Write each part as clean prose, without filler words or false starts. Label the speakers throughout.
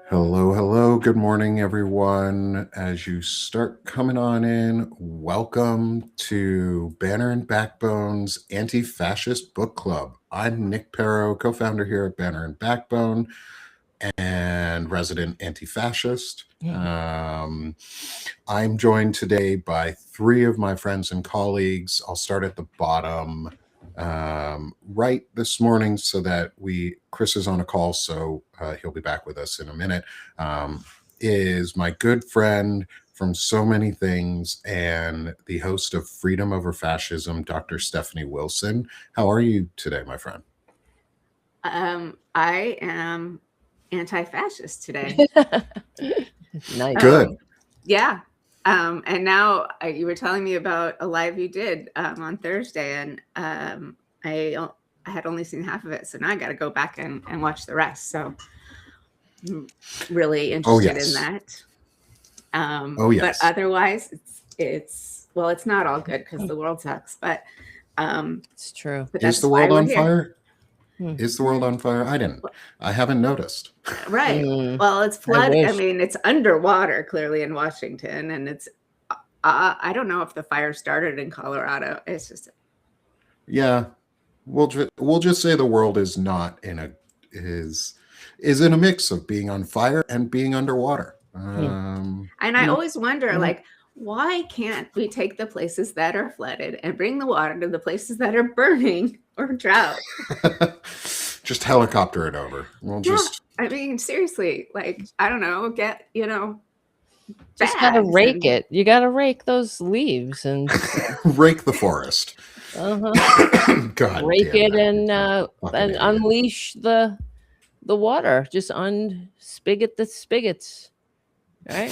Speaker 1: Hello, hello. Good morning, everyone. As you start coming on in, welcome to Banner and Backbone's Anti-Fascist Book Club. I'm Nick Perro, co-founder here at Banner and Backbone and resident anti-fascist. I'm joined today by three of my friends and colleagues. I'll start at the bottom right this morning so that Chris is on a call, so he'll be back with us in a minute, is my good friend from so many things and the host of Freedom Over Fascism, Dr. Stephanie Wilson. How are you today, my friend?
Speaker 2: I am anti-fascist today.
Speaker 3: Nice.
Speaker 1: Good.
Speaker 2: Yeah. And now you were telling me about a live you did on Thursday, and I had only seen half of it, so now I got to go back and watch the rest. So I'm really interested in that. But otherwise, it's not all good because the world sucks. But
Speaker 3: it's true.
Speaker 2: But
Speaker 1: is the world on fire? Is the world on fire? I haven't noticed.
Speaker 2: Right. Well, it's flooded. I mean, it's underwater clearly in Washington, and it's I don't know if the fire started in Colorado. It's just
Speaker 1: we'll just say the world is not in a mix of being on fire and being underwater.
Speaker 2: And I always wonder, like, why can't we take the places that are flooded and bring the water to the places that are burning or drought?
Speaker 1: Just helicopter it over.
Speaker 2: I mean, seriously, like, I don't know,
Speaker 3: just gotta rake it. You gotta rake those leaves and
Speaker 1: rake the forest.
Speaker 3: God, rake it and unleash the water. Just unspigot the spigots. Right?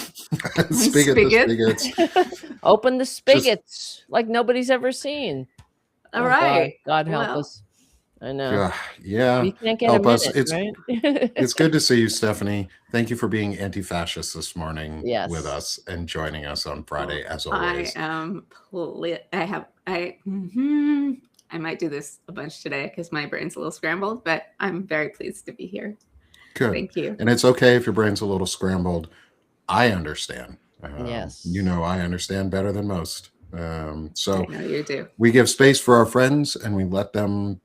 Speaker 1: Spigot the spigots.
Speaker 3: Open the spigots like nobody's ever seen.
Speaker 2: All right.
Speaker 3: God help us. I know.
Speaker 1: Yeah.
Speaker 3: We can't get
Speaker 1: help us.
Speaker 3: Right?
Speaker 1: It's good to see you, Stephanie. Thank you for being anti-fascist this morning with us and joining us on Friday, as always.
Speaker 2: I might do this a bunch today because my brain's a little scrambled, but I'm very pleased to be here.
Speaker 1: Good.
Speaker 2: Thank you.
Speaker 1: And it's okay if your brain's a little scrambled. I understand.
Speaker 3: Yes.
Speaker 1: I understand better than most. So
Speaker 2: I know you do.
Speaker 1: We give space for our friends and we let them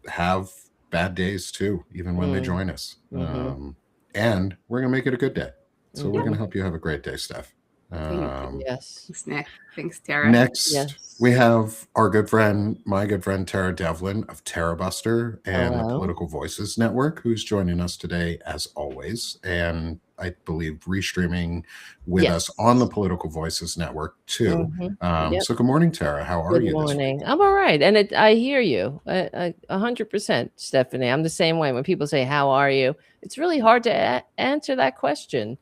Speaker 1: have bad days too, even when they join us. And we're going to make it a good day. So we're going to help you have a great day, Steph.
Speaker 3: Yes.
Speaker 2: Thanks, Nick. Thanks, Tara.
Speaker 1: Next, we have my good friend, Tara Devlin of Tara Buster and the Political Voices Network, who's joining us today, as always. And I believe restreaming with us on the Political Voices Network too. So good morning, Tara. How are you?
Speaker 3: Good morning. I'm all right. And I hear you 100%, Stephanie. I'm the same way. When people say, how are you? It's really hard to answer that question.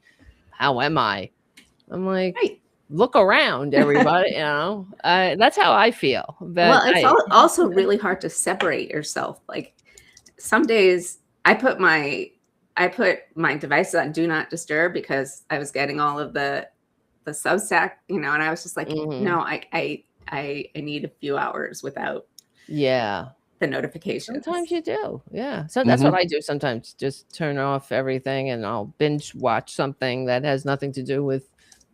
Speaker 3: How am I? I'm like, look around, everybody. That's how I feel. But
Speaker 2: it's also really hard to separate yourself. Like some days I put my devices on do not disturb because I was getting all of the Substack, and I was just like, no, I need a few hours without the notifications.
Speaker 3: Sometimes you do. Yeah. So that's what I do sometimes. Just turn off everything and I'll binge watch something that has nothing to do with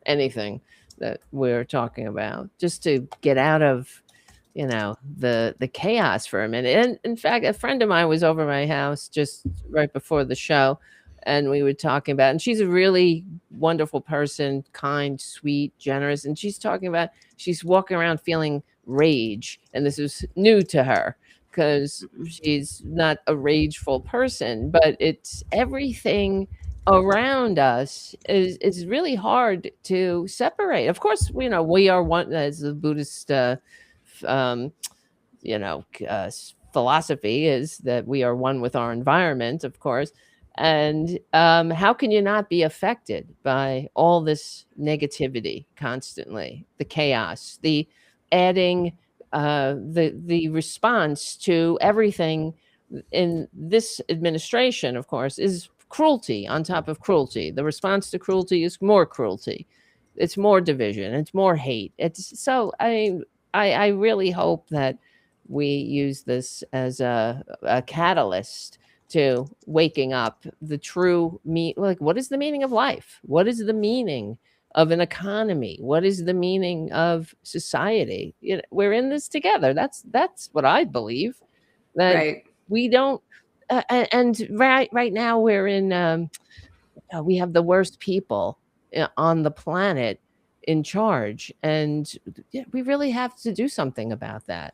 Speaker 3: anything that we're talking about, just to get out of the chaos for a minute. And in fact, a friend of mine was over my house just right before the show, and we were talking about, and she's a really wonderful person, kind, sweet, generous, and she's talking about she's walking around feeling rage, and this is new to her because she's not a rageful person, but it's everything around us is really hard to separate. Of course, we are one, as the Buddhist philosophy is that we are one with our environment, of course. And how can you not be affected by all this negativity constantly, the chaos, the adding the response to everything in this administration, of course, is cruelty on top of cruelty. The response to cruelty is more cruelty. It's more division. It's more hate. It's so I really hope that we use this as a catalyst to waking up. The true like, what is the meaning of life? What is the meaning of an economy? What is the meaning of society? We're in this together. That's what I believe. That
Speaker 2: Right.
Speaker 3: we don't. And right now we're in. We have the worst people on the planet in charge, and we really have to do something about that,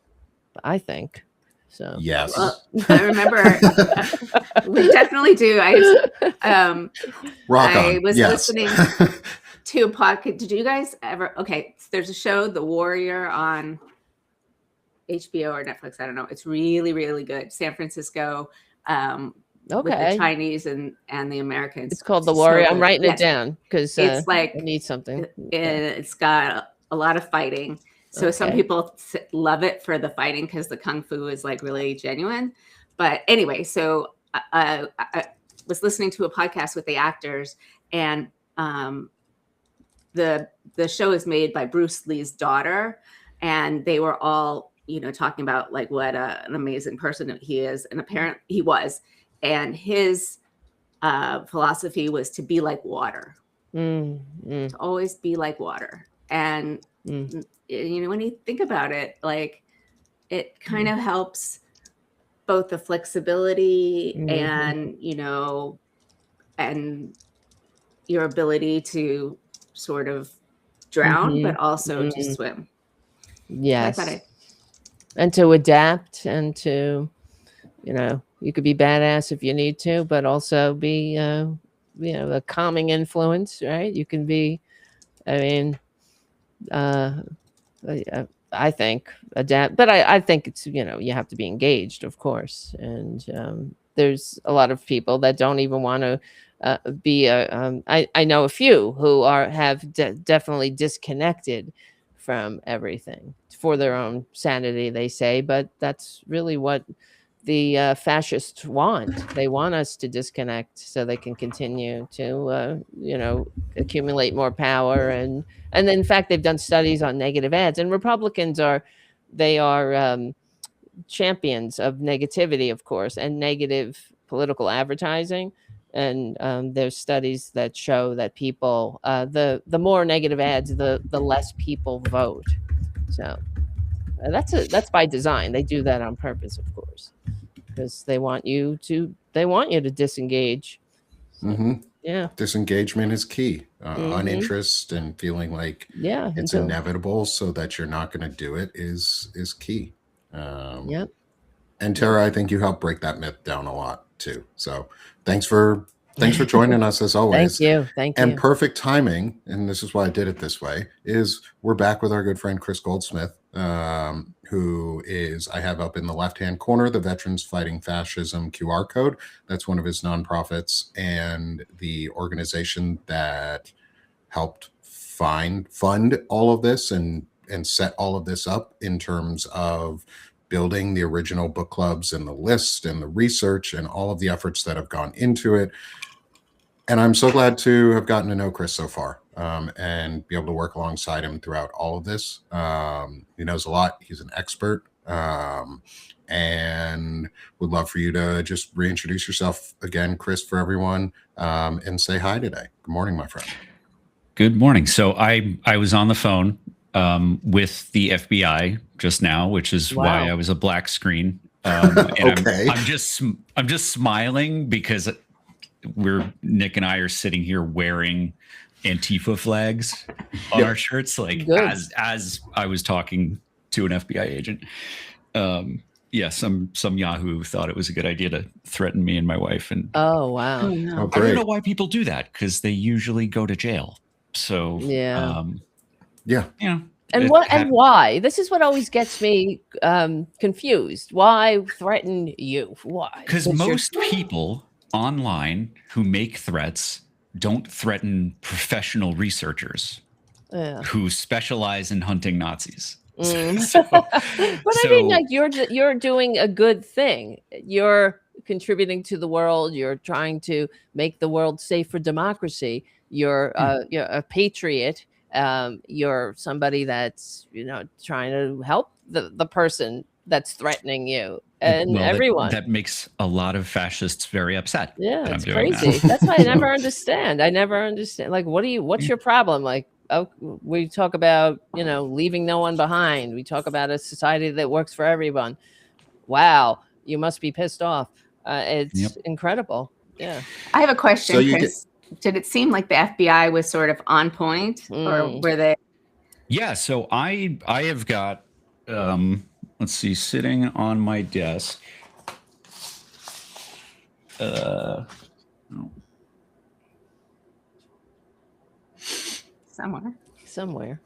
Speaker 3: I think. So
Speaker 1: Yes.
Speaker 2: Well, I remember we definitely do.
Speaker 1: Rock
Speaker 2: I
Speaker 1: on.
Speaker 2: was
Speaker 1: Yes.
Speaker 2: listening to a podcast. Did you guys ever? Okay, there's a show, The Warrior, on HBO or Netflix. I don't know. It's really, really good. San Francisco, with the
Speaker 3: okay,
Speaker 2: Chinese and the Americans.
Speaker 3: it's called The
Speaker 2: So
Speaker 3: Warrior. I'm
Speaker 2: good.
Speaker 3: writing
Speaker 2: Yes.
Speaker 3: it down because
Speaker 2: It's
Speaker 3: I
Speaker 2: like
Speaker 3: need something.
Speaker 2: it's got a lot of fighting. So some
Speaker 3: Okay.
Speaker 2: people love it for the fighting because the kung fu is like really genuine. But anyway, so I was listening to a podcast with the actors, and the show is made by Bruce Lee's daughter, and they were all talking about like what an amazing person he is, and apparently he was, and his philosophy was to be like water, to always be like water. And when you think about it, like it kind of helps both the flexibility and and your ability to sort of drown, but also to swim.
Speaker 3: Yes.
Speaker 2: So
Speaker 3: and to adapt, and to you could be badass if you need to, but also be a calming influence, right? You can be, I mean, I think adapt, but I think it's you have to be engaged, of course, and there's a lot of people that don't even want to be I know a few who have definitely disconnected from everything for their own sanity, they say, but that's really what the fascists want. They want us to disconnect so they can continue to accumulate more power. And in fact, they've done studies on negative ads, and Republicans are champions of negativity, of course, and negative political advertising. And there's studies that show that people, the more negative ads, the less people vote. So that's by design. They do that on purpose, of course, because they want you to disengage. So, yeah,
Speaker 1: Disengagement is key. Uninterest and feeling like it's inevitable, so that you're not going to do it, is key.
Speaker 3: Yep.
Speaker 1: And Tara, I think you helped break that myth down a lot too. So thanks for joining us as always.
Speaker 3: Thank you.
Speaker 1: And perfect timing, and this is why I did it this way, is we're back with our good friend Chris Goldsmith, who is, I have up in the left-hand corner, the Veterans Fighting Fascism QR code. That's one of his nonprofits and the organization that helped fund all of this and set all of this up in terms of building the original book clubs and the list and the research and all of the efforts that have gone into it. And I'm so glad to have gotten to know Chris so far, and be able to work alongside him throughout all of this. He knows a lot. He's an expert, and would love for you to just reintroduce yourself again, Chris, for everyone, and say hi today. Good morning, my friend.
Speaker 4: Good morning. So I was on the phone with the FBI just now, which is why I was a black screen. And
Speaker 1: okay.
Speaker 4: I'm just smiling because Nick and I are sitting here wearing Antifa flags on our shirts, like as I was talking to an FBI agent. Some Yahoo thought it was a good idea to threaten me and my wife. And
Speaker 3: oh wow,
Speaker 1: no.
Speaker 4: I don't know why people do that, because they usually go to jail. So
Speaker 3: And why? This is what always gets me confused. Why threaten you? Why?
Speaker 4: Because most people online who make threats don't threaten professional researchers who specialize in hunting Nazis.
Speaker 3: I mean, like you're doing a good thing. You're contributing to the world. You're trying to make the world safe for democracy. You're a patriot. You're somebody that's trying to help the person that's threatening you. and everyone.
Speaker 4: That makes a lot of fascists very upset.
Speaker 3: Yeah,
Speaker 4: that
Speaker 3: it's
Speaker 4: I'm doing
Speaker 3: crazy.
Speaker 4: That.
Speaker 3: That's why I never understand. I never understand. Like, what's your problem? Like, oh, we talk about, leaving no one behind. We talk about a society that works for everyone. Wow, you must be pissed off. It's incredible. Yeah.
Speaker 2: I have a question,
Speaker 1: So
Speaker 2: Chris. Did it seem like the FBI was sort of on point, or were they?
Speaker 4: Yeah. So I have got, let's see, sitting on my desk.
Speaker 2: Somewhere.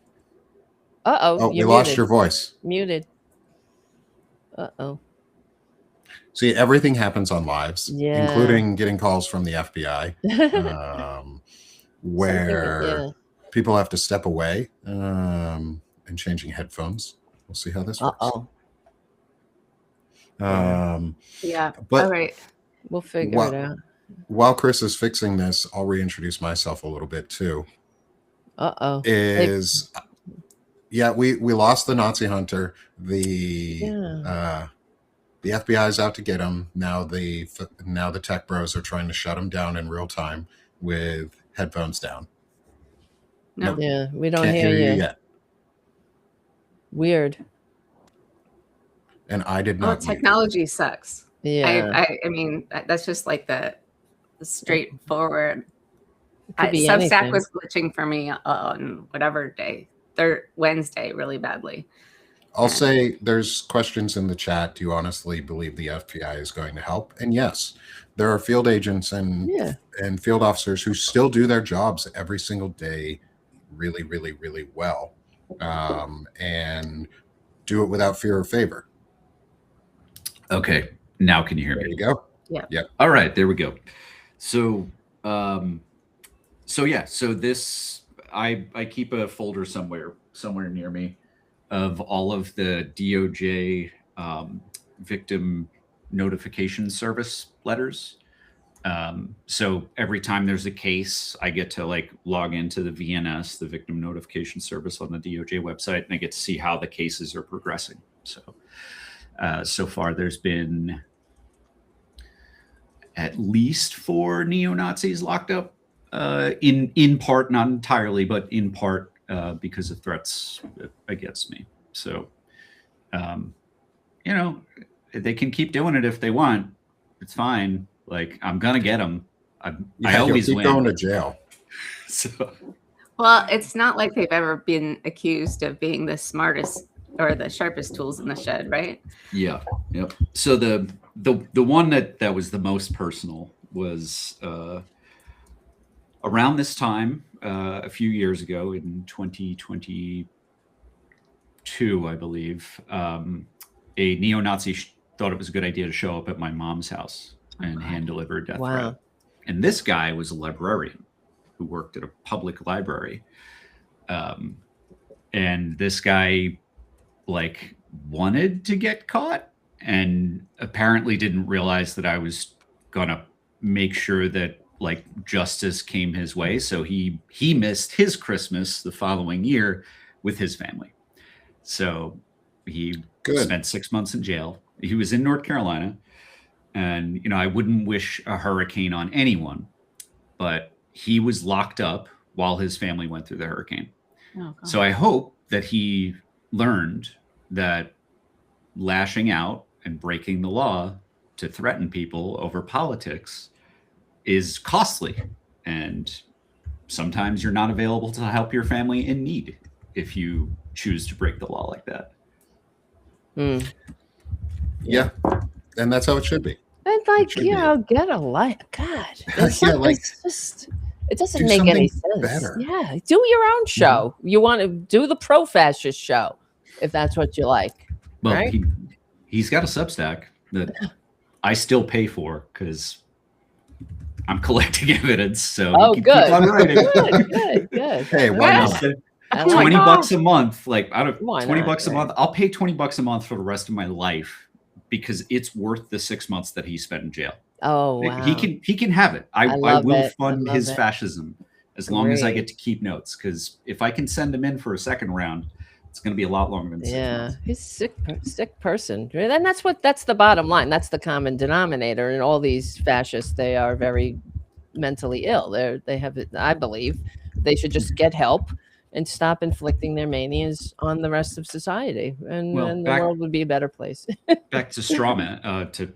Speaker 3: Uh-oh.
Speaker 1: Oh, we lost your voice.
Speaker 3: Muted. Uh-oh.
Speaker 1: See, everything happens on lives,
Speaker 3: Yeah.
Speaker 1: including getting calls from the FBI, where people have to step away and changing headphones. We'll see how this works.
Speaker 2: Yeah.
Speaker 1: But
Speaker 2: all right.
Speaker 3: We'll figure it out.
Speaker 1: While Chris is fixing this, I'll reintroduce myself a little bit too.
Speaker 3: Uh-oh.
Speaker 1: We lost the Nazi hunter. The FBI is out to get him. Now the tech bros are trying to shut him down in real time with headphones down.
Speaker 2: No.
Speaker 1: Nope.
Speaker 3: Yeah, we don't
Speaker 1: Can't
Speaker 3: hear you
Speaker 1: yet.
Speaker 3: Weird.
Speaker 1: And I did not.
Speaker 2: Technology sucks.
Speaker 3: Yeah.
Speaker 2: I mean, that's just like the straightforward.
Speaker 3: Could be
Speaker 2: Substack
Speaker 3: anything.
Speaker 2: was glitching for me on whatever day, Wednesday, really badly.
Speaker 1: I'll say there's questions in the chat. Do you honestly believe the FBI is going to help? And yes, there are field agents and field officers who still do their jobs every single day really, really, really well, and do it without fear or favor.
Speaker 4: Okay. Now can you hear me?
Speaker 1: There you go.
Speaker 2: Yeah.
Speaker 1: Yep.
Speaker 4: All right. There we go. So, so this, I keep a folder somewhere near me of all of the DOJ victim notification service letters. So every time there's a case, I get to log into the VNS, the Victim Notification Service on the DOJ website, and I get to see how the cases are progressing. So far there's been at least 4 neo-Nazis locked up, in part, not entirely, but in part because of threats against me. So, they can keep doing it if they want. It's fine. I'm gonna get them. I always
Speaker 1: keep
Speaker 4: win.
Speaker 1: Going to jail.
Speaker 4: So,
Speaker 2: well, it's not like they've ever been accused of being the smartest or the sharpest tools in the shed, right?
Speaker 4: Yeah. Yep. So the one that was the most personal was around this time a few years ago in 2022, I believe. A neo-Nazi thought it was a good idea to show up at my mom's house and hand deliver a death threat. And this guy was a librarian who worked at a public library. And this guy wanted to get caught and apparently didn't realize that I was gonna make sure that justice came his way. So he missed his Christmas the following year with his family. So he spent 6 months in jail. He was in North Carolina, and I wouldn't wish a hurricane on anyone, but he was locked up while his family went through the hurricane. So I hope that he learned that lashing out and breaking the law to threaten people over politics is costly, and sometimes you're not available to help your family in need if you choose to break the law like that.
Speaker 1: Yeah, and that's how it should be.
Speaker 3: And get a life. God, it doesn't make any sense.
Speaker 1: Better.
Speaker 3: Yeah, do your own show. You want to do the pro-fascist show if that's what you like.
Speaker 4: Well,
Speaker 3: right?
Speaker 4: he's got a Substack that I still pay for because I'm collecting evidence. So
Speaker 3: good.
Speaker 4: Keep on writing.
Speaker 3: Good.
Speaker 1: Hey, why not?
Speaker 4: $20 a month, out of
Speaker 3: Why
Speaker 4: $20
Speaker 3: not,
Speaker 4: a month, I'll pay $20 a month for the rest of my life because it's worth the 6 months that he spent in jail.
Speaker 3: Oh, wow.
Speaker 4: He can have it. I will fund his fascism as long as I
Speaker 3: Great.
Speaker 4: get to keep notes. Because if I can send him in for a second round, It's going to be a lot longer than 6 months.
Speaker 3: He's sick person, and that's the bottom line. That's the common denominator in all these fascists. They are very mentally ill. They have, I believe, they should just get help and stop inflicting their manias on the rest of society, and the world would be a better place.
Speaker 4: Back to Strongmen,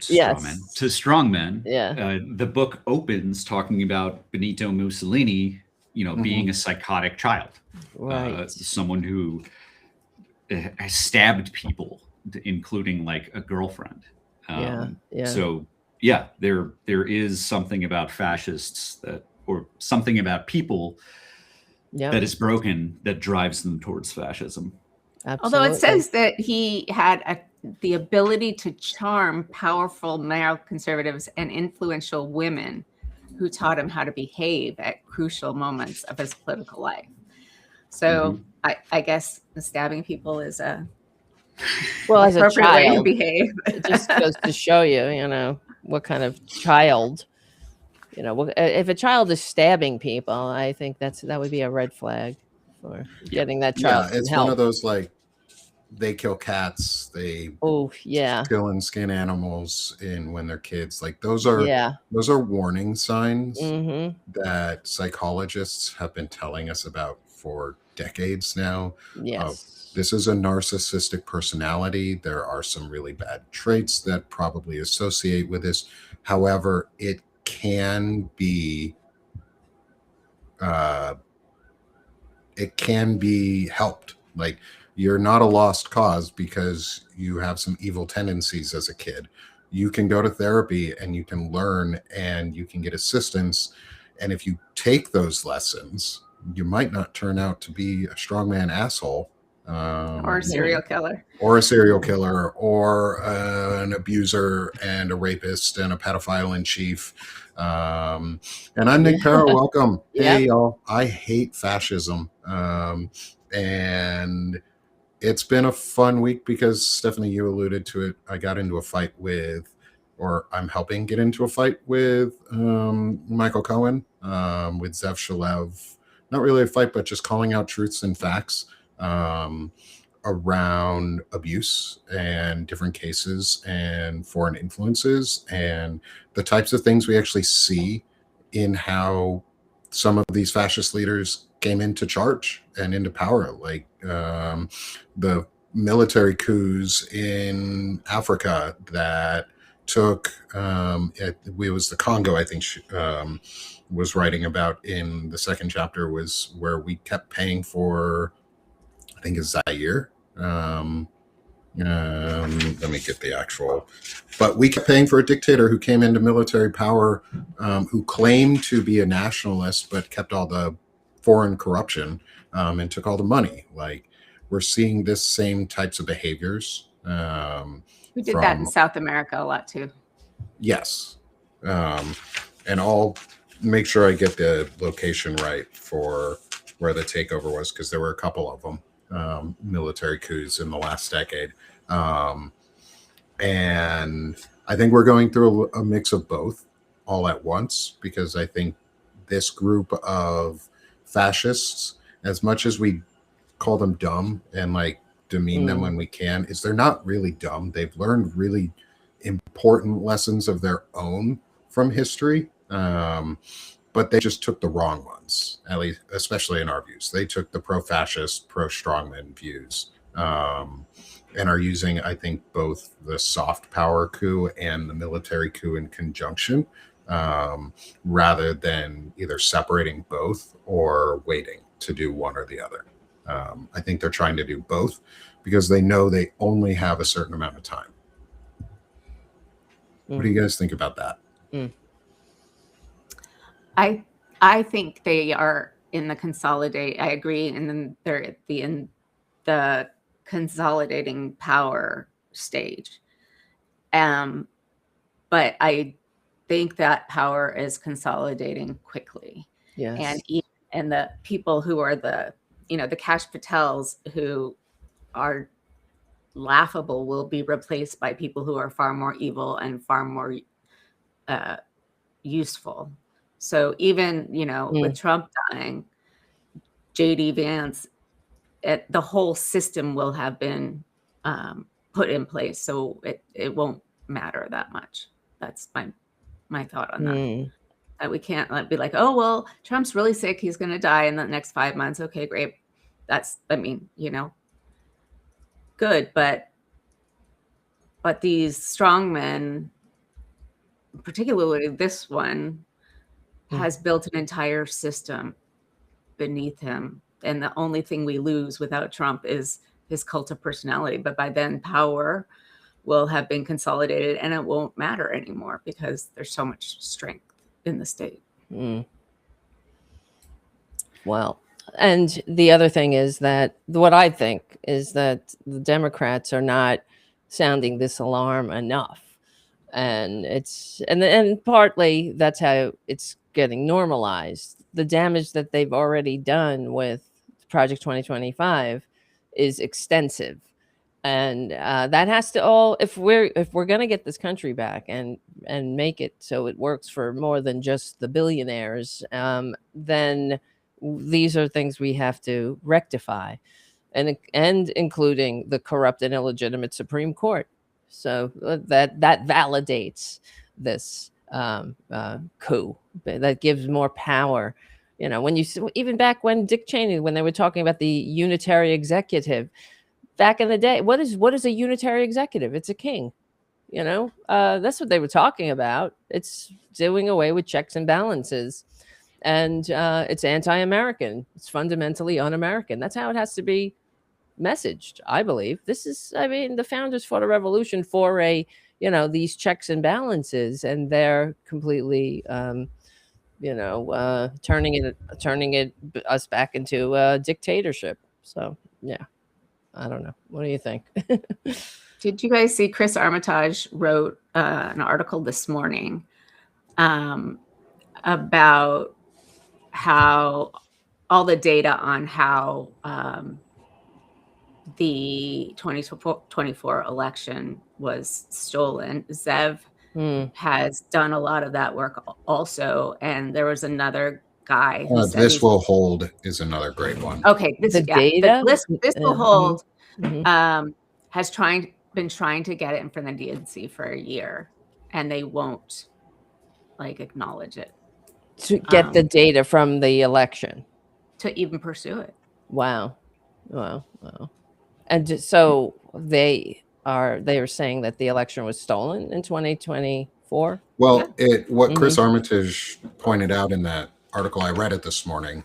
Speaker 3: Yes.
Speaker 4: to Strongmen.
Speaker 3: Yeah.
Speaker 4: The book opens talking about Benito Mussolini, being a psychotic child,
Speaker 3: right?
Speaker 4: Someone who has stabbed people, including like a girlfriend. So yeah, there is something about fascists or something about people that is broken that drives them towards fascism.
Speaker 3: Absolutely.
Speaker 2: Although it says that he had the ability to charm powerful male conservatives and influential women who taught him how to behave at crucial moments of his political life. So I guess stabbing people is as a child, way to behave.
Speaker 3: It just goes to show you, what kind of child, if a child is stabbing people, I think that would be a red flag for getting that child.
Speaker 1: Yeah, it's one of those like they kill cats, they kill and skin animals when they're kids. Like those are warning signs that psychologists have been telling us about for decades now.
Speaker 3: Yes.
Speaker 1: This is a narcissistic personality. There are some really bad traits that probably associate with this. However, it can be helped. Like, you're not a lost cause because you have some evil tendencies as a kid. You can go to therapy and you can learn and you can get assistance. And if you take those lessons, you might not turn out to be a strongman asshole.
Speaker 2: Or a serial killer.
Speaker 1: Or an abuser and a rapist and a pedophile in chief. And I'm Nick Perro. Welcome. Hey, y'all. I hate fascism. And it's been a fun week because, Stephanie, you alluded to it. I got into a fight I'm helping get into a fight with Michael Cohen, with Zev Shalev. Not really a fight, but just calling out truths and facts around abuse and different cases and foreign influences and the types of things we actually see in how some of these fascist leaders came into charge and into power, like the military coups in Africa that took it was the Congo, I think was writing about in the second chapter, was where we kept paying for, I think it's Zaire. Let me get the actual, but we kept paying for a dictator who came into military power, who claimed to be a nationalist, but kept all the foreign corruption and took all the money. Like, we're seeing this same types of behaviors.
Speaker 2: We did that in South America a lot too.
Speaker 1: Yes. And I'll make sure I get the location right for where the takeover was, because there were a couple of them, military coups in the last decade. And I think we're going through a mix of both all at once, because I think this group of fascists, as much as we call them dumb and like demean them when we can, is they're not really dumb. They've learned really important lessons of their own from history. But they just took the wrong ones, at least, especially in our views. They took the pro-fascist, pro-strongman views, and are using, I think, both the soft power coup and the military coup in conjunction, rather than either separating both or waiting to do one or the other. I think they're trying to do both because they know they only have a certain amount of time. What do you guys think about that?
Speaker 2: I think they are in the consolidate. I agree, and then they're in the consolidating power stage. But I think that power is consolidating quickly.
Speaker 3: Yes.
Speaker 2: And the people who are the Cash Patels, who are laughable, will be replaced by people who are far more evil and far more useful. So even, with Trump dying, JD Vance the whole system will have been put in place, so it won't matter that much. That's my thought on that. That we can't be like, oh well, Trump's really sick, he's going to die in the next 5 months. Okay, great. That's, I mean, good, but these strongmen, particularly this one, has built an entire system beneath him, and the only thing we lose without Trump is his cult of personality. But by then, power will have been consolidated, and it won't matter anymore because there's so much strength in the state.
Speaker 3: Well, and the other thing is that what I think is that the Democrats are not sounding this alarm enough, and and partly that's how it's getting normalized. The damage that they've already done with Project 2025 is extensive, and that has to all, if we're going to get this country back and make it so it works for more than just the billionaires, then these are things we have to rectify, and including the corrupt and illegitimate Supreme Court. So that validates this coup, that gives more power. When you, even back when Dick Cheney, when they were talking about the unitary executive back in the day, what is a unitary executive? It's a king. That's what they were talking about. It's doing away with checks and balances, and it's anti-American. It's fundamentally un-American. That's how it has to be messaged, I believe. The founders fought a revolution for these checks and balances, and they're completely turning it us back into a dictatorship. So yeah, I don't know. What do you think?
Speaker 2: Did you guys see Chris Armitage wrote an article this morning about how all the data on how the 2024 election was stolen. Zev has done a lot of that work also, and there was another guy who said
Speaker 1: This will hold is another great one.
Speaker 2: Okay,
Speaker 3: data.
Speaker 2: This will hold has been trying to get it in front of the DNC for a year, and they won't acknowledge it
Speaker 3: to get the data from the election
Speaker 2: to even pursue it.
Speaker 3: Wow. And so they are saying that the election was stolen in 2024.
Speaker 1: Well, what Chris Armitage pointed out in that article, I read it this morning,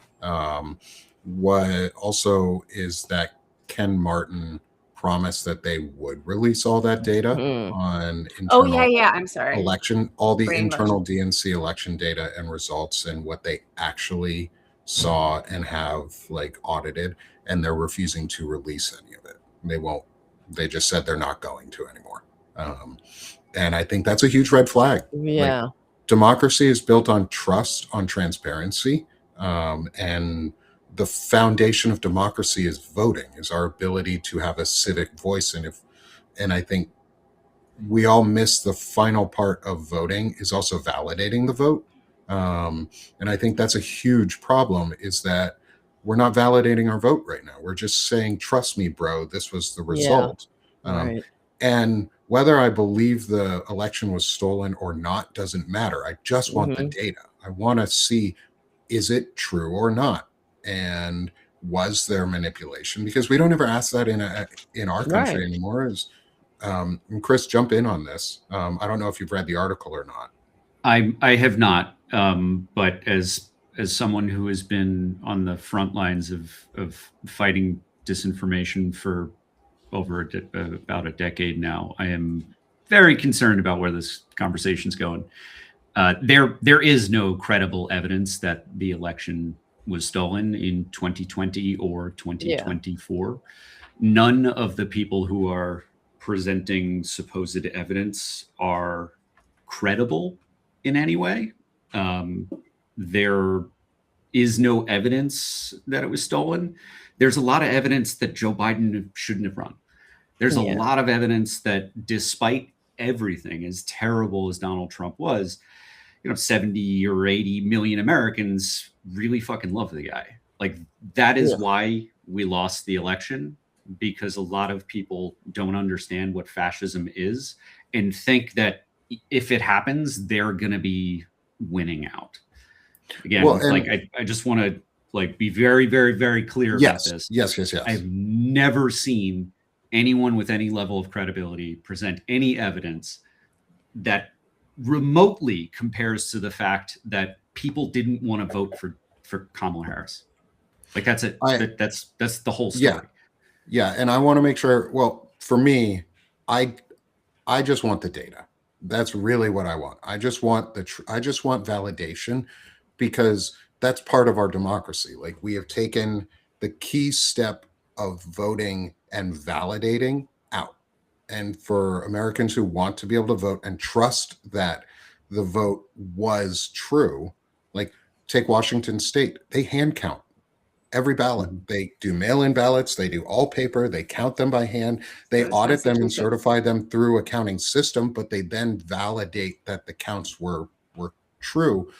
Speaker 1: what also is that Ken Martin promised that they would release all that data on internal
Speaker 2: I'm sorry.
Speaker 1: election, all the internal DNC election data and results and what they actually saw and have audited, and they're refusing to release any of it. They won't. They just said they're not going to anymore. And I think that's a huge red flag.
Speaker 3: Yeah.
Speaker 1: Democracy is built on trust, on transparency, and the foundation of democracy is voting, is our ability to have a civic voice. And I think we all miss the final part of voting is also validating the vote. And I think that's a huge problem, is that we're not validating our vote right now. We're just saying, trust me, bro, this was the result.
Speaker 3: Right.
Speaker 1: And whether I believe the election was stolen or not doesn't matter. I just want the data. I want to see, is it true or not? And was there manipulation? Because we don't ever ask that in our country anymore. And Chris, jump in on this. I don't know if you've read the article or not.
Speaker 4: I have not, but as someone who has been on the front lines of fighting disinformation for over about a decade now, I am very concerned about where this conversation's going. There is no credible evidence that the election was stolen in 2020 or 2024. Yeah. None of the people who are presenting supposed evidence are credible in any way. There is no evidence that it was stolen. There's a lot of evidence that Joe Biden shouldn't have run. There's a lot of evidence that despite everything, as terrible as Donald Trump was, 70 or 80 million Americans really fucking love the guy. That is why we lost the election, because a lot of people don't understand what fascism is and think that if it happens, they're going to be winning out. Again,
Speaker 1: Well,
Speaker 4: like I just want to like be very, very, very clear about this.
Speaker 1: Yes.
Speaker 4: I've never seen anyone with any level of credibility present any evidence that remotely compares to the fact that people didn't want to vote for Kamala Harris. Like that's it. That's the whole story.
Speaker 1: Yeah, and I want to make sure. Well, for me, I just want the data. That's really what I want. I just want I just want validation, because that's part of our democracy. Like, we have taken the key step of voting and validating out. And for Americans who want to be able to vote and trust that the vote was true, like take Washington State, they hand count every ballot. They do mail-in ballots. They do all paper. They count them by hand. They audit them and certify them through a counting system, but they then validate that the counts were true.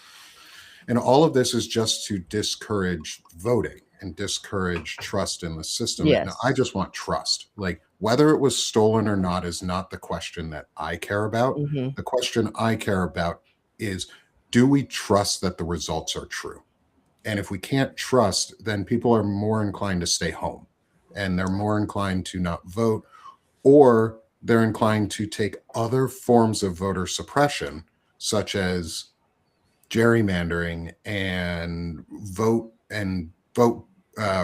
Speaker 1: And all of this is just to discourage voting and discourage trust in the system.
Speaker 3: Yes.
Speaker 1: And I just want trust. Like, whether it was stolen or not is not the question that I care about. The question I care about is, do we trust that the results are true? And if we can't trust, then people are more inclined to stay home, and they're more inclined to not vote, or they're inclined to take other forms of voter suppression, such as gerrymandering and vote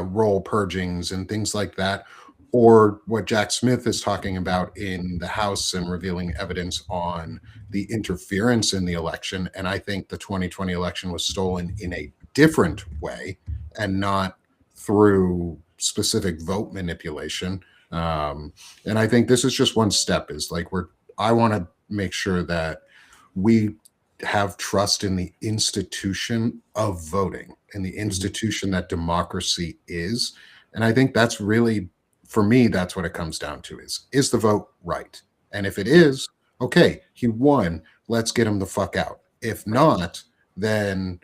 Speaker 1: roll purgings and things like that, or what Jack Smith is talking about in the House and revealing evidence on the interference in the election. And I think the 2020 election was stolen in a different way and not through specific vote manipulation. And I think this is just one step. Is like, I want to make sure that we have trust in the institution of voting and the institution that democracy is. And I think that's really, for me, that's what it comes down to is the vote right? And if it is, okay, he won, let's get him the fuck out. If not, then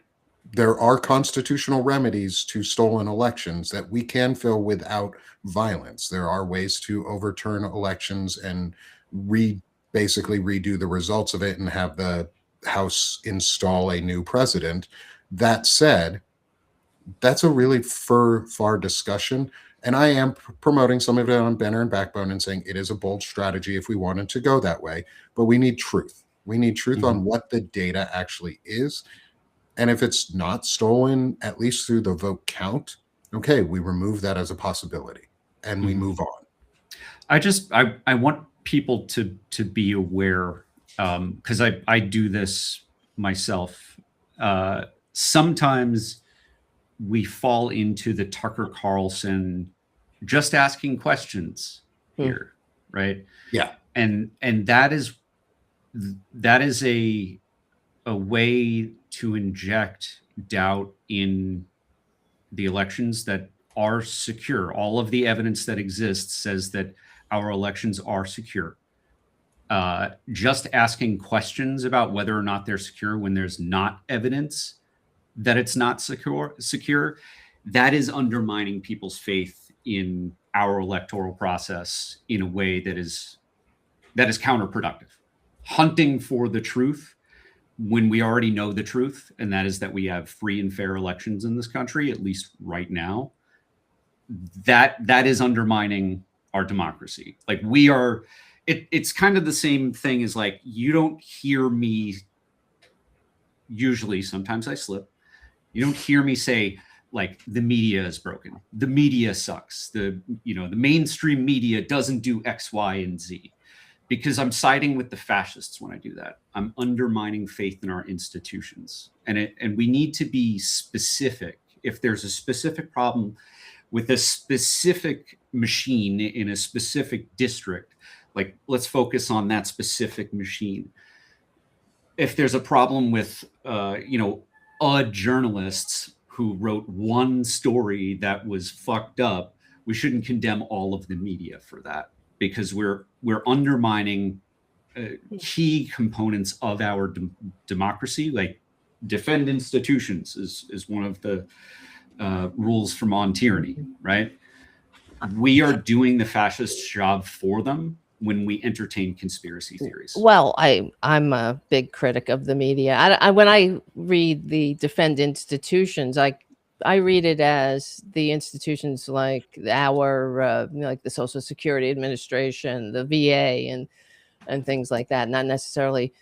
Speaker 1: there are constitutional remedies to stolen elections that we can fill without violence. There are ways to overturn elections and basically redo the results of it and have the House install a new president. That said, that's a really far discussion. And I am promoting some of it on Banner and Backbone and saying it is a bold strategy if we wanted to go that way. But we need truth. We need truth on what the data actually is. And if it's not stolen, at least through the vote count, okay, we remove that as a possibility and we move on.
Speaker 4: I want people to be aware, because I do this myself. Sometimes we fall into the Tucker Carlson just asking questions here, right?
Speaker 1: Yeah.
Speaker 4: And that is a way to inject doubt in the elections that are secure. All of the evidence that exists says that our elections are secure. Just asking questions about whether or not they're secure when there's not evidence that it's not secure, that is undermining people's faith in our electoral process in a way that is counterproductive. Hunting for the truth when we already know the truth, and that is that we have free and fair elections in this country, at least right now, that is undermining our democracy. Like, it's kind of the same thing as, like, you don't hear me, usually, sometimes I slip, you don't hear me say, like, the media is broken, the media sucks, the mainstream media doesn't do X, Y, and Z. Because I'm siding with the fascists when I do that. I'm undermining faith in our institutions. And we need to be specific. If there's a specific problem with a specific machine in a specific district, like, let's focus on that specific machine. If there's a problem with, journalists who wrote one story that was fucked up, we shouldn't condemn all of the media for that, because we're undermining key components of our democracy. Like, defend institutions is one of the rules from On Tyranny, right?
Speaker 5: we are doing the fascist job for them when we entertain conspiracy theories.
Speaker 3: Well, I'm a big critic of the media. When I read the defend institutions, I read it as the institutions like our like the Social Security Administration, the VA, and things like that, not necessarily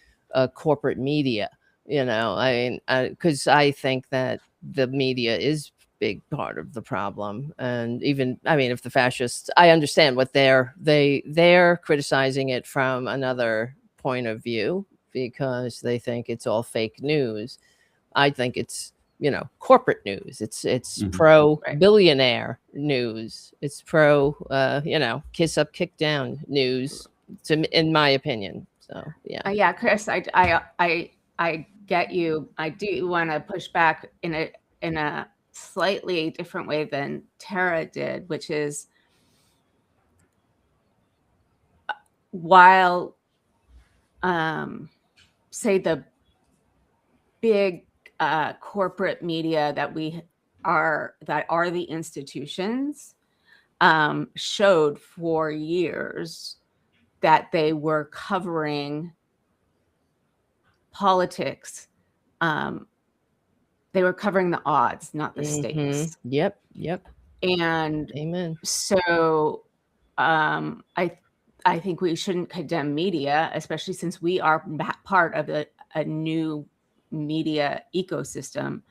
Speaker 3: corporate media. Because I think that the media is big part of the problem. And even, I mean, if the fascists, I understand what they're criticizing it from another point of view because they think it's all fake news. I think it's, corporate news. It's pro billionaire news. It's pro, kiss up, kick down news, in my opinion. So, yeah.
Speaker 2: Yeah, Chris, I get you. I do want to push back in a slightly different way than Tara did, which is while say the big corporate media that are the institutions showed for years that they were covering politics. They were covering the odds, not the stakes.
Speaker 3: Yep.
Speaker 2: And
Speaker 3: amen.
Speaker 2: So I think we shouldn't condemn media, especially since we are part of a new media ecosystem,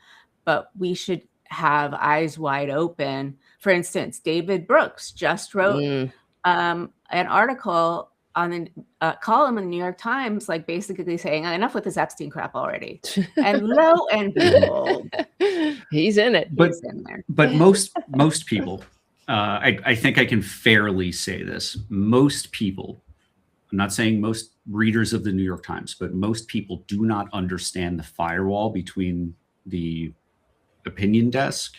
Speaker 2: but we should have eyes wide open. For instance, David Brooks just wrote an article on a column in the New York Times, like basically saying enough with this Epstein crap already. And lo and behold,
Speaker 3: he's in it.
Speaker 5: But
Speaker 2: he's in there.
Speaker 5: But most people, I think I can fairly say this. Most people, I'm not saying most readers of the New York Times, but most people do not understand the firewall between the opinion desk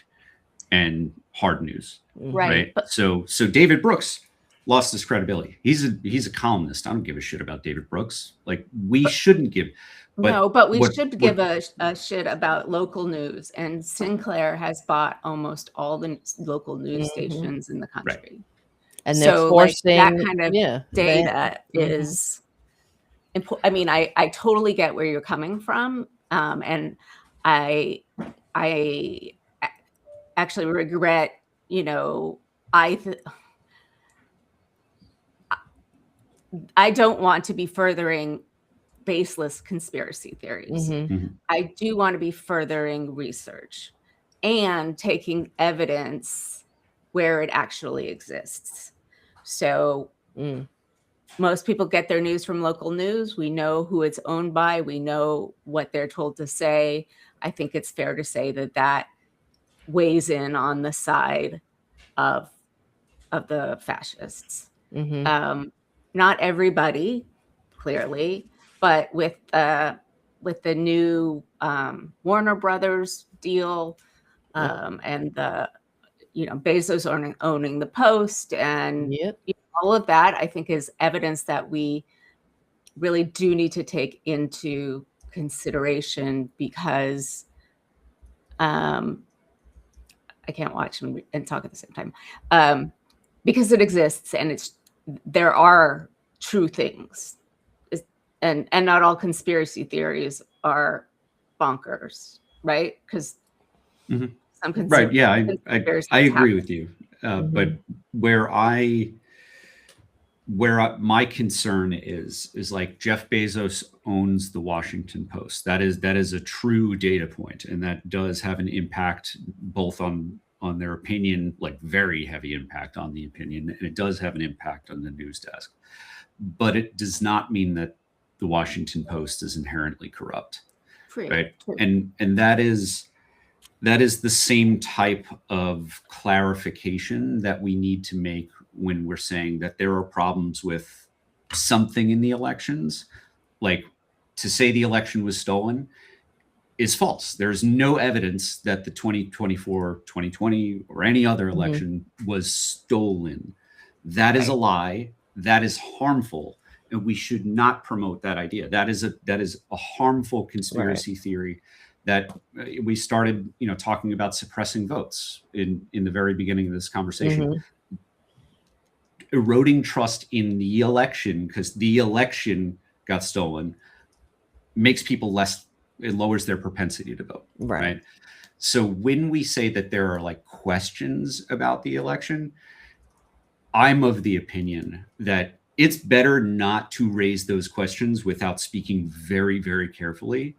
Speaker 5: and hard news.
Speaker 2: Right.
Speaker 5: So David Brooks lost his credibility. He's a columnist. I don't give a shit about David Brooks. Like we shouldn't give.
Speaker 2: But we should give a shit about local news. And Sinclair has bought almost all the local news stations in the country.
Speaker 5: Right.
Speaker 3: And they're forcing
Speaker 2: that kind of data is important. I mean, I totally get where you're coming from. And I actually regret, I don't want to be furthering baseless conspiracy theories. I do want to be furthering research and taking evidence where it actually exists. So most people get their news from local news. We know who it's owned by. We know what they're told to say. I think it's fair to say that weighs in on the side of the fascists. Not everybody, clearly, but with the new Warner Brothers deal and the Bezos owning the Post and all of that, I think is evidence that we really do need to take into consideration because I can't watch and talk at the same time because it exists and there are true things, and not all conspiracy theories are bonkers, right? Because some
Speaker 5: I agree with you, but where my concern is like Jeff Bezos owns the Washington Post. That is a true data point, and that does have an impact both on their opinion, like very heavy impact on the opinion, and it does have an impact on the news desk. But it does not mean that the Washington Post is inherently corrupt, right? And that is the same type of clarification that we need to make when we're saying that there are problems with something in the elections. Like to say the election was stolen is false. There's no evidence that the 2024, 2020, or any other election was stolen. That is a lie. That is harmful. And we should not promote that idea. That is a harmful conspiracy theory that we started, talking about suppressing votes in the very beginning of this conversation. eroding trust in the election because the election got stolen makes people less, it lowers their propensity to vote. Right. So when we say that there are like questions about the election, I'm of the opinion that it's better not to raise those questions without speaking very, very carefully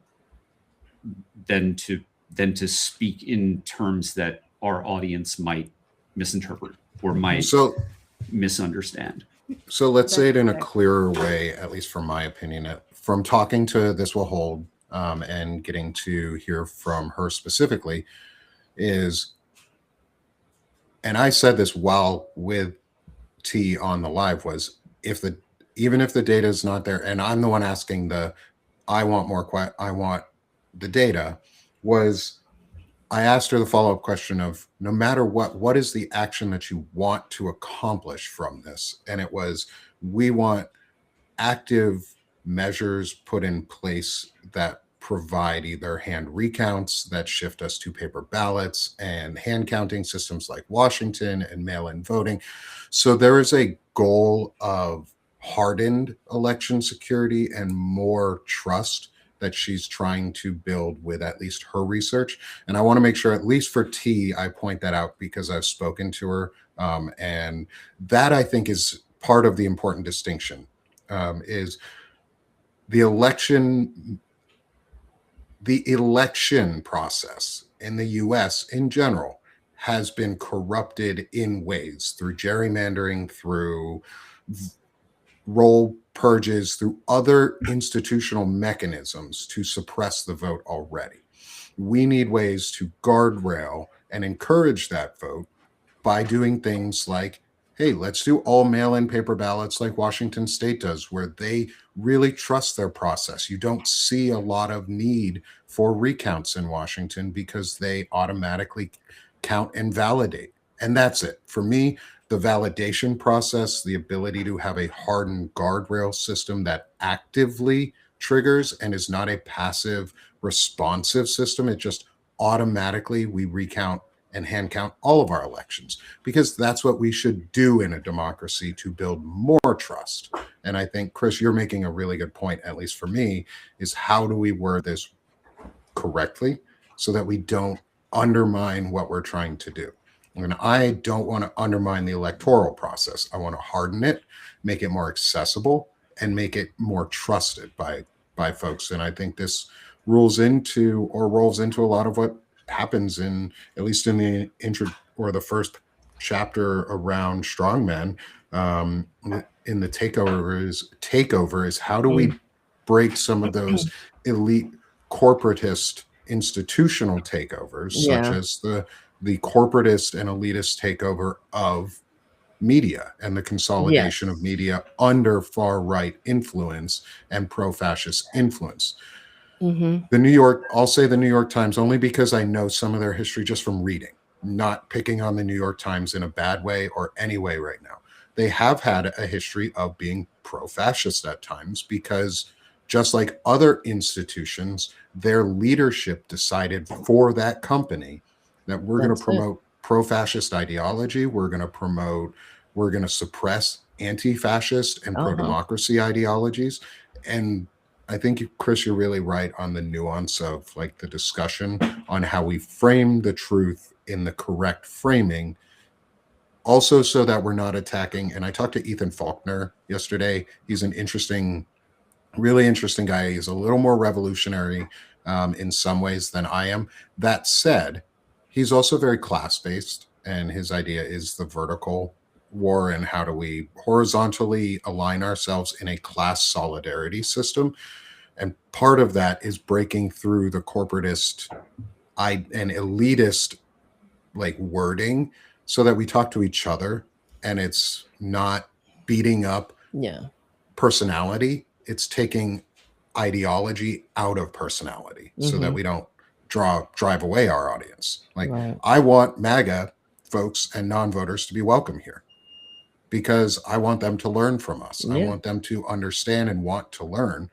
Speaker 5: than to speak in terms that our audience might misinterpret or might misunderstand.
Speaker 1: So let's say it in a clearer way, at least from my opinion. From talking to This Will Hold and getting to hear from her specifically is, and I said this while with T on the live, was even if the data is not there, and I'm the one asking I want the data, was I asked her the follow-up question of, no matter what is the action that you want to accomplish from this? And it was, we want active measures put in place that provide either hand recounts that shift us to paper ballots and hand counting systems like Washington and mail-in voting. So there is a goal of hardened election security and more trust that she's trying to build with at least her research. And I want to make sure, at least for T, I point that out because I've spoken to her. And that, I think, is part of the important distinction, is the election process in the US in general has been corrupted in ways through gerrymandering, through roll purges, through other institutional mechanisms to suppress the vote already. We need ways to guardrail and encourage that vote by doing things like, hey, let's do all mail-in paper ballots like Washington State does, where they really trust their process. You don't see a lot of need for recounts in Washington because they automatically count and validate. And that's it. For me, the validation process, the ability to have a hardened guardrail system that actively triggers and is not a passive responsive system. It just automatically, we recount and hand count all of our elections, because that's what we should do in a democracy to build more trust. And I think, Chris, you're making a really good point, at least for me, is how do we word this correctly so that we don't undermine what we're trying to do? And I don't want to undermine the electoral process. I want to harden it, make it more accessible, and make it more trusted by folks. And I think this rolls into a lot of what happens in, at least in the intro or the first chapter around Strongmen, in the takeover is how do we break some of those elite corporatist institutional takeovers, such as the corporatist and elitist takeover of media and the consolidation of media under far-right influence and pro-fascist influence. I'll say the New York Times, only because I know some of their history just from reading, not picking on the New York Times in a bad way or any way right now. They have had a history of being pro-fascist at times because, just like other institutions, their leadership decided for that company that we're going to promote pro-fascist ideology. We're going to suppress anti-fascist and pro-democracy ideologies. And I think, Chris, you're really right on the nuance of like the discussion on how we frame the truth in the correct framing. Also, so that we're not attacking. And I talked to Ethan Faulkner yesterday. He's an really interesting guy. He's a little more revolutionary in some ways than I am. That said, he's also very class-based, and his idea is the vertical war and how do we horizontally align ourselves in a class solidarity system. And part of that is breaking through the corporatist and elitist like wording so that we talk to each other and it's not beating up personality. It's taking ideology out of personality so that we don't drive away our audience. Like, I want MAGA folks and non-voters to be welcome here because I want them to learn from us. I want them to understand and want to learn.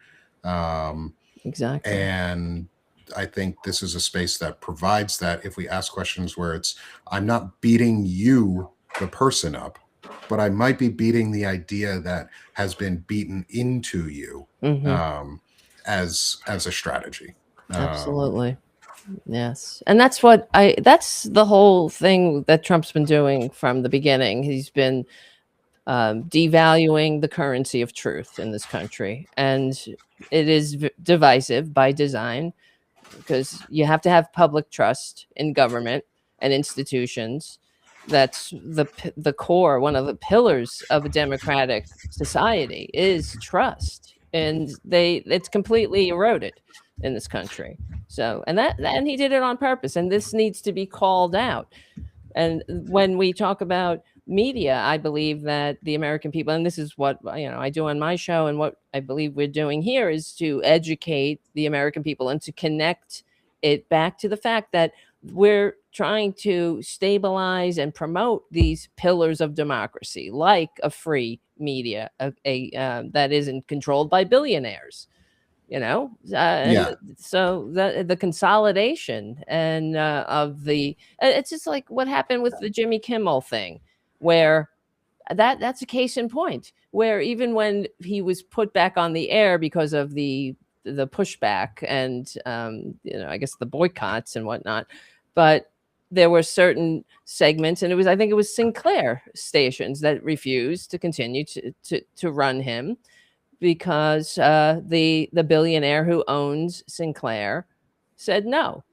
Speaker 3: Exactly.
Speaker 1: And I think this is a space that provides that. If we ask questions where I'm not beating you, the person, up, but I might be beating the idea that has been beaten into you as a strategy.
Speaker 3: Absolutely. Yes. And that's the whole thing that Trump's been doing from the beginning. He's been devaluing the currency of truth in this country. And it is divisive by design, because you have to have public trust in government and institutions. That's the core, one of the pillars of a democratic society is trust. And it's completely eroded in this country. So, and he did it on purpose. And this needs to be called out. And when we talk about media, I believe that the American people, and this is what I do on my show, and what I believe we're doing here, is to educate the American people and to connect it back to the fact that we're trying to stabilize and promote these pillars of democracy, like a free media, that isn't controlled by billionaires. So the consolidation and of it's just like what happened with the Jimmy Kimmel thing, where that's a case in point, where even when he was put back on the air because of the pushback and I guess the boycotts and whatnot, but there were certain segments, and I think it was Sinclair stations that refused to continue to run him, because the billionaire who owns Sinclair said no.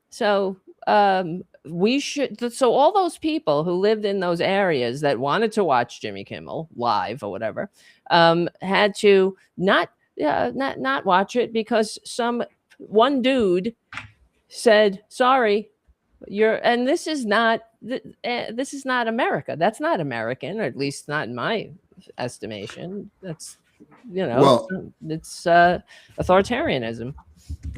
Speaker 3: So so all those people who lived in those areas that wanted to watch Jimmy Kimmel live or whatever had to not watch it, because one dude said, sorry, and this is not America. That's not American, or at least not in my estimation. That's it's authoritarianism.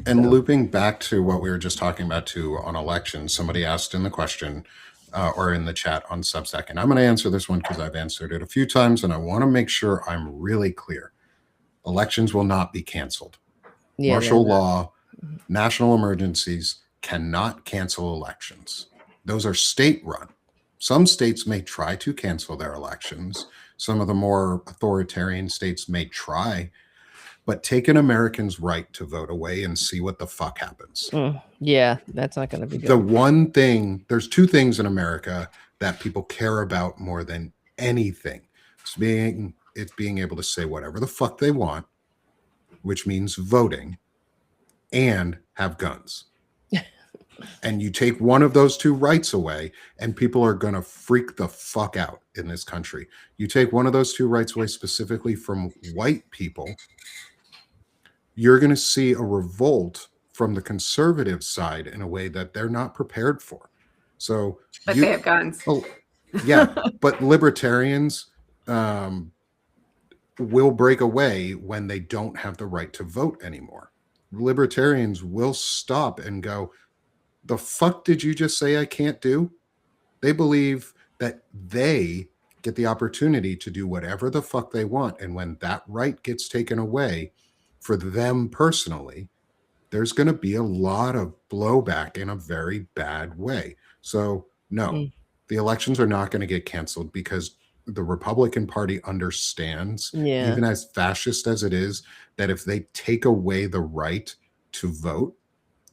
Speaker 1: And looping back to what we were just talking about too on elections, somebody asked in the question or in the chat on Substack, and I'm going to answer this one because I've answered it a few times, and I want to make sure I'm really clear. Elections will not be canceled. Martial law, national emergencies cannot cancel elections. Those are state-run. Some states may try to cancel their elections. Some of the more authoritarian states may try, but take an American's right to vote away and see what the fuck happens.
Speaker 3: Yeah, that's not going to be good.
Speaker 1: The one thing, there's two things in America that people care about more than anything. It's being able to say whatever the fuck they want, which means voting, and have guns. And you take one of those two rights away, and people are going to freak the fuck out in this country. You take one of those two rights away, specifically from white people, you're going to see a revolt from the conservative side in a way that they're not prepared for. So,
Speaker 2: but they have guns.
Speaker 1: Oh, yeah, but libertarians will break away when they don't have the right to vote anymore. Libertarians will stop and go, the fuck did you just say I can't do? They believe that they get the opportunity to do whatever the fuck they want. And when that right gets taken away for them personally, there's going to be a lot of blowback in a very bad way. So no, the elections are not going to get canceled, because the Republican Party understands, even as fascist as it is, that if they take away the right to vote,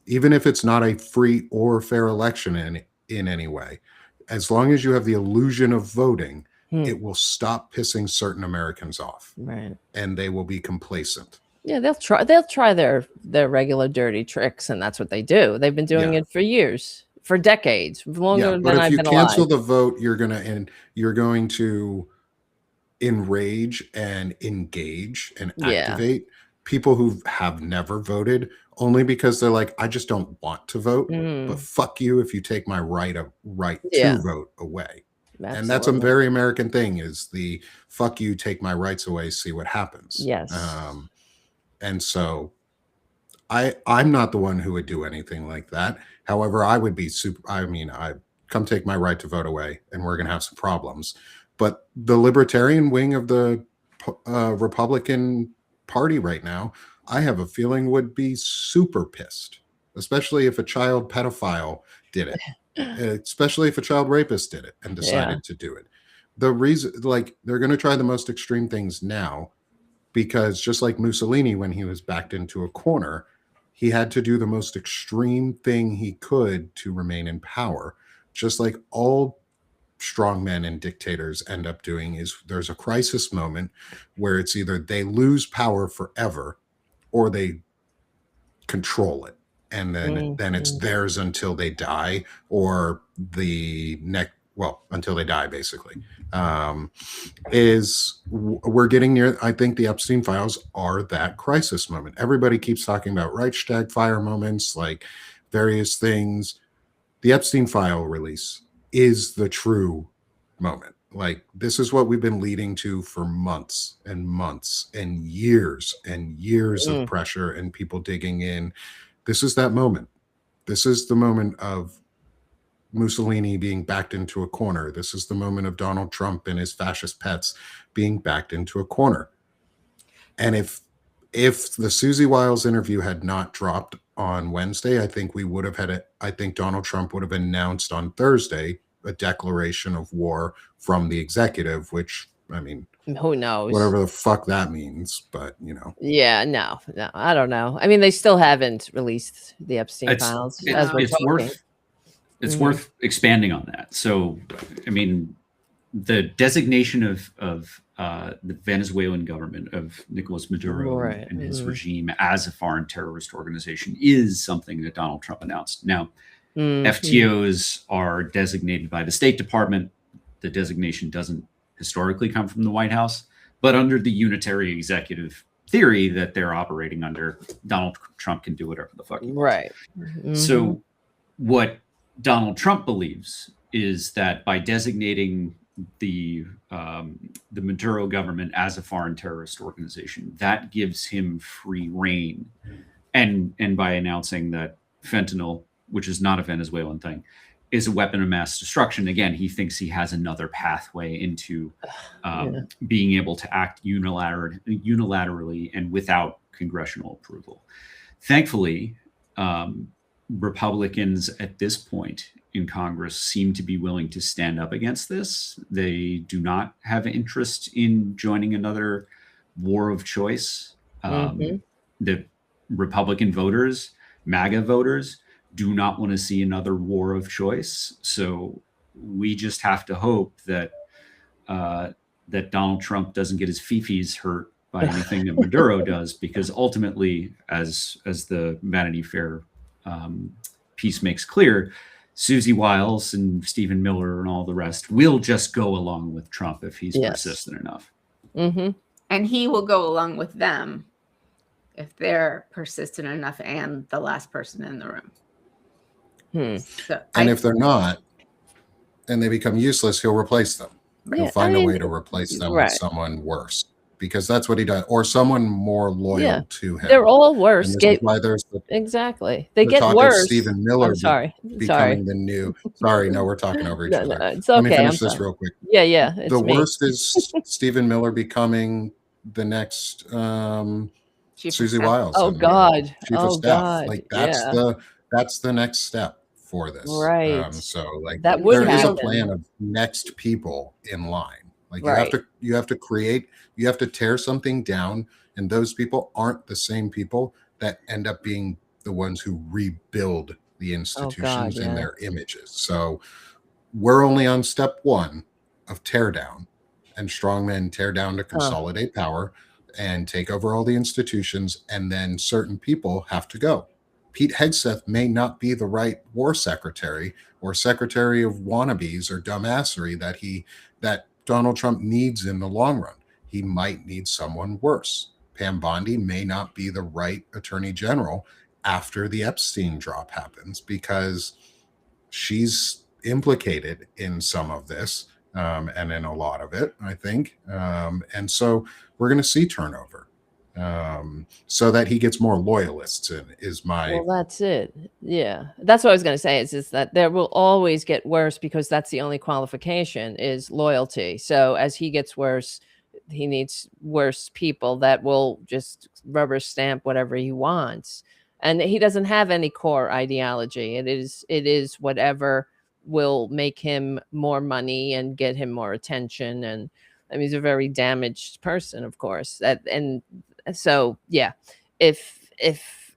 Speaker 1: even if it's not a free or fair election in any way, as long as you have the illusion of voting, it will stop pissing certain Americans off,
Speaker 3: right? And
Speaker 1: they will be complacent.
Speaker 3: Yeah, they'll try their regular dirty tricks, and that's what they do. They've been doing it for years, for decades, longer than I've been alive. But if you cancel
Speaker 1: the vote, you're going to enrage and engage and activate people who have never voted, only because they're like, I just don't want to vote, but fuck you if you take my right to vote away. Absolutely. And that's a very American thing, is the fuck you, take my rights away, see what happens.
Speaker 3: Yes.
Speaker 1: And so I'm not the one who would do anything like that. However, I would be I come take my right to vote away and we're going to have some problems. But the libertarian wing of the Republican Party right now, I have a feeling, would be super pissed, especially if a child pedophile did it, especially if a child rapist did it and decided to do it. the reason, like, they're going to try the most extreme things now, because just like Mussolini, when he was backed into a corner, he had to do the most extreme thing he could to remain in power. Just like all strongmen and dictators end up doing, is there's a crisis moment where it's either they lose power forever or they control it, and then it's theirs until they die, or the next, well, until they die, basically. We're getting near, I think the Epstein files are that crisis moment. Everybody keeps talking about Reichstag fire moments, like various things. The Epstein file release is the true moment. Like, this is what we've been leading to for months and months and years of pressure and people digging in. This is that moment. This is the moment of Mussolini being backed into a corner. This is the moment of Donald Trump and his fascist pets being backed into a corner. And if the Susie Wiles interview had not dropped on Wednesday, I think we would have had I think Donald Trump would have announced on Thursday a declaration of war from the executive, which, I mean,
Speaker 3: who knows?
Speaker 1: Whatever the fuck that means, but you know.
Speaker 3: Yeah, no, I don't know. I mean, they still haven't released the Epstein files as we're talking.
Speaker 5: It's worth expanding on that. So, I mean, the designation of the Venezuelan government, of Nicolas Maduro and his regime as a foreign terrorist organization, is something that Donald Trump announced. Now, FTOs are designated by the State Department. The designation doesn't historically come from the White House, but under the unitary executive theory that they're operating under, Donald Trump can do whatever the fuck he wants. So what Donald Trump believes is that by designating the Maduro government as a foreign terrorist organization, that gives him free reign, and by announcing that fentanyl, which is not a Venezuelan thing, is a weapon of mass destruction. Again, he thinks he has another pathway into being able to act unilaterally and without congressional approval. Thankfully, Republicans at this point in Congress seem to be willing to stand up against this. They do not have interest in joining another war of choice. The Republican voters, MAGA voters, do not want to see another war of choice. So we just have to hope that that Donald Trump doesn't get his fifis hurt by anything that Maduro does, because ultimately, as the Vanity Fair piece makes clear, Susie Wiles and Stephen Miller and all the rest will just go along with Trump if he's persistent enough.
Speaker 2: And he will go along with them if they're persistent enough and the last person in the room. So
Speaker 1: if they're not, and they become useless, he'll replace them. He'll find a way to replace them with someone worse, because that's what he does, or someone more loyal to him.
Speaker 3: They're all worse.
Speaker 1: Why there's
Speaker 3: exactly. They get worse.
Speaker 1: Stephen Miller becoming the new. Sorry, no, we're talking over each other.
Speaker 3: It's okay.
Speaker 1: Let me finish this real quick.
Speaker 3: Yeah.
Speaker 1: The worst is Stephen Miller becoming the next Susie Wiles.
Speaker 3: Oh God.
Speaker 1: Chief of Staff. Like that's the next step for this.
Speaker 3: Right.
Speaker 1: So like
Speaker 3: that would
Speaker 1: there
Speaker 3: happen.
Speaker 1: is a plan of next people in line. Like you have to tear something down, and those people aren't the same people that end up being the ones who rebuild the institutions and their images. So we're only on step one of tear down, and strongmen tear down to consolidate power and take over all the institutions, and then certain people have to go. Pete Hegseth may not be the right war secretary or secretary of wannabes or dumbassery that Donald Trump needs in the long run. He might need someone worse. Pam Bondi may not be the right attorney general after the Epstein drop happens, because she's implicated in some of this and in a lot of it, I think. And so we're going to see turnover. So that he gets more loyalists in is my.
Speaker 3: Well, that's it. Yeah, that's what I was going to say. Is that there will always get worse, because that's the only qualification is loyalty. So as he gets worse, he needs worse people that will just rubber stamp whatever he wants, and he doesn't have any core ideology. It is whatever will make him more money and get him more attention. And I mean, he's a very damaged person, of course. And so, yeah, if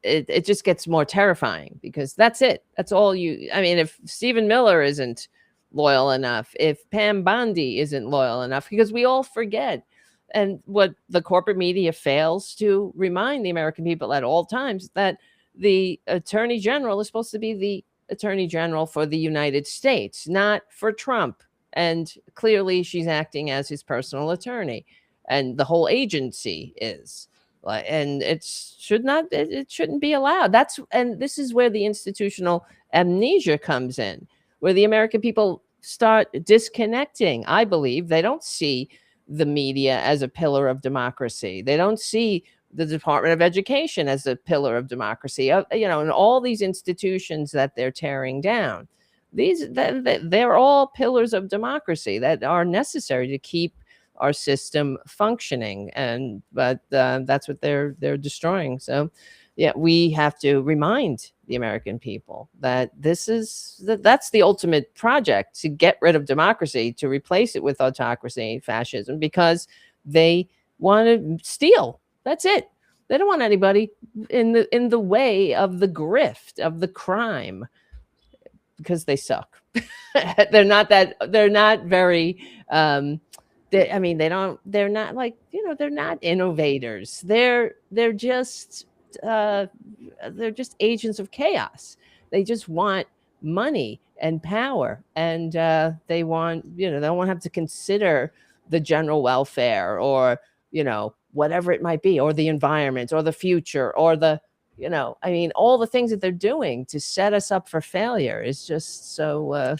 Speaker 3: it just gets more terrifying, because that's it. That's all you. I mean, if Stephen Miller isn't loyal enough, if Pam Bondi isn't loyal enough, because we all forget. And what the corporate media fails to remind the American people at all times, that the attorney general is supposed to be the attorney general for the United States, not for Trump. And clearly she's acting as his personal attorney, and the whole agency is. And it shouldn't be allowed. And this is where the institutional amnesia comes in, where the American people start disconnecting. I believe they don't see the media as a pillar of democracy. They don't see the Department of Education as a pillar of democracy, and all these institutions that they're tearing down. They're all pillars of democracy that are necessary to keep our system functioning. But that's what they're destroying. So, yeah, we have to remind the American people that that's the ultimate project, to get rid of democracy, to replace it with autocracy, fascism, because they want to steal. That's it. They don't want anybody in the way of the grift, of the crime, because they suck. They're not very they're not like, they're not innovators. They're just agents of chaos. They just want money and power, and they don't want to have to consider the general welfare, or whatever it might be, or the environment, or the future, or all the things that they're doing to set us up for failure is just so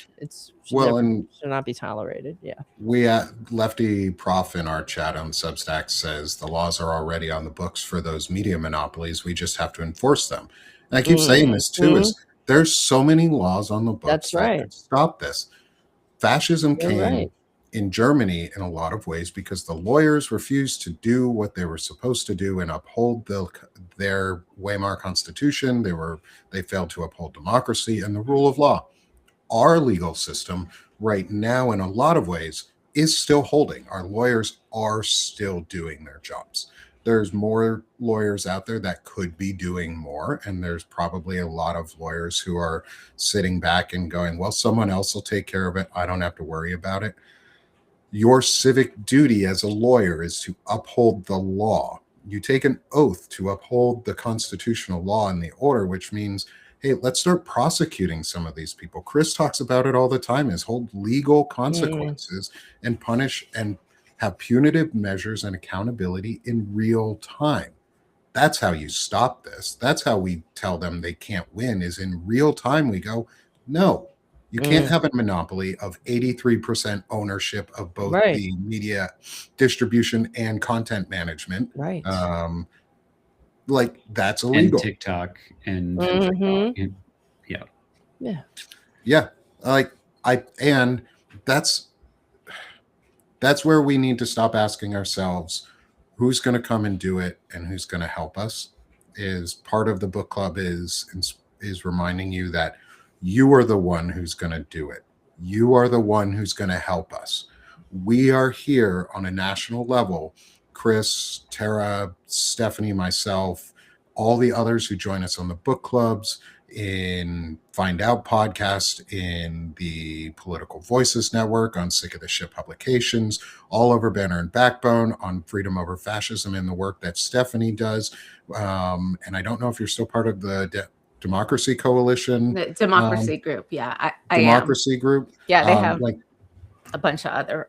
Speaker 3: should not be tolerated. Yeah.
Speaker 1: We Lefty Prof in our chat on Substack says the laws are already on the books for those media monopolies. We just have to enforce them. And I keep saying this too, is there's so many laws on the books.
Speaker 3: That's right.
Speaker 1: That stop this. Fascism
Speaker 3: You're
Speaker 1: came
Speaker 3: right.
Speaker 1: in Germany in a lot of ways because the lawyers refused to do what they were supposed to do and uphold their Weimar Constitution. They failed to uphold democracy and the rule of law. Our legal system right now, in a lot of ways, is still holding. Our lawyers are still doing their jobs. There's more lawyers out there that could be doing more, and there's probably a lot of lawyers who are sitting back and going, well, someone else will take care of it. I don't have to worry about it. Your civic duty as a lawyer is to uphold the law. You take an oath to uphold the constitutional law and the order, which means, hey, let's start prosecuting some of these people. Chris talks about it all the time, is hold legal consequences and punish and have punitive measures and accountability in real time. That's how you stop this. That's how we tell them they can't win, is in real time. We go, no, you can't have a monopoly of 83% ownership of both the media distribution and content management.
Speaker 3: Right.
Speaker 1: Like, that's illegal.
Speaker 5: And TikTok and
Speaker 1: yeah. And that's where we need to stop asking ourselves, who's going to come and do it and who's going to help us. Is part of the book club is reminding you that you are the one who's going to do it. You are the one who's going to help us. We are here on a national level. Chris, Tara, Stephanie, myself, all the others who join us on the book clubs, in Find Out podcast, in the Political Voices Network, on Sick of the Shit publications, all over Banner and Backbone, on Freedom Over Fascism, and the work that Stephanie does. And I don't know if you're still part of the Democracy Coalition.
Speaker 2: The Democracy Group. Yeah, I
Speaker 1: Democracy Group.
Speaker 2: Yeah, they have a bunch of other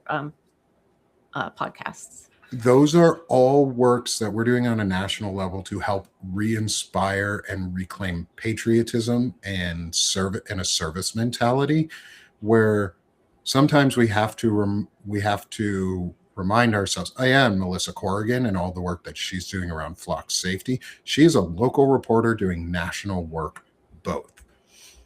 Speaker 2: podcasts.
Speaker 1: Those are all works that we're doing on a national level to help re-inspire and reclaim patriotism and a service mentality, where sometimes we have to remind ourselves. I am Melissa Corrigan and all the work that she's doing around flock safety. She is a local reporter doing national work, both.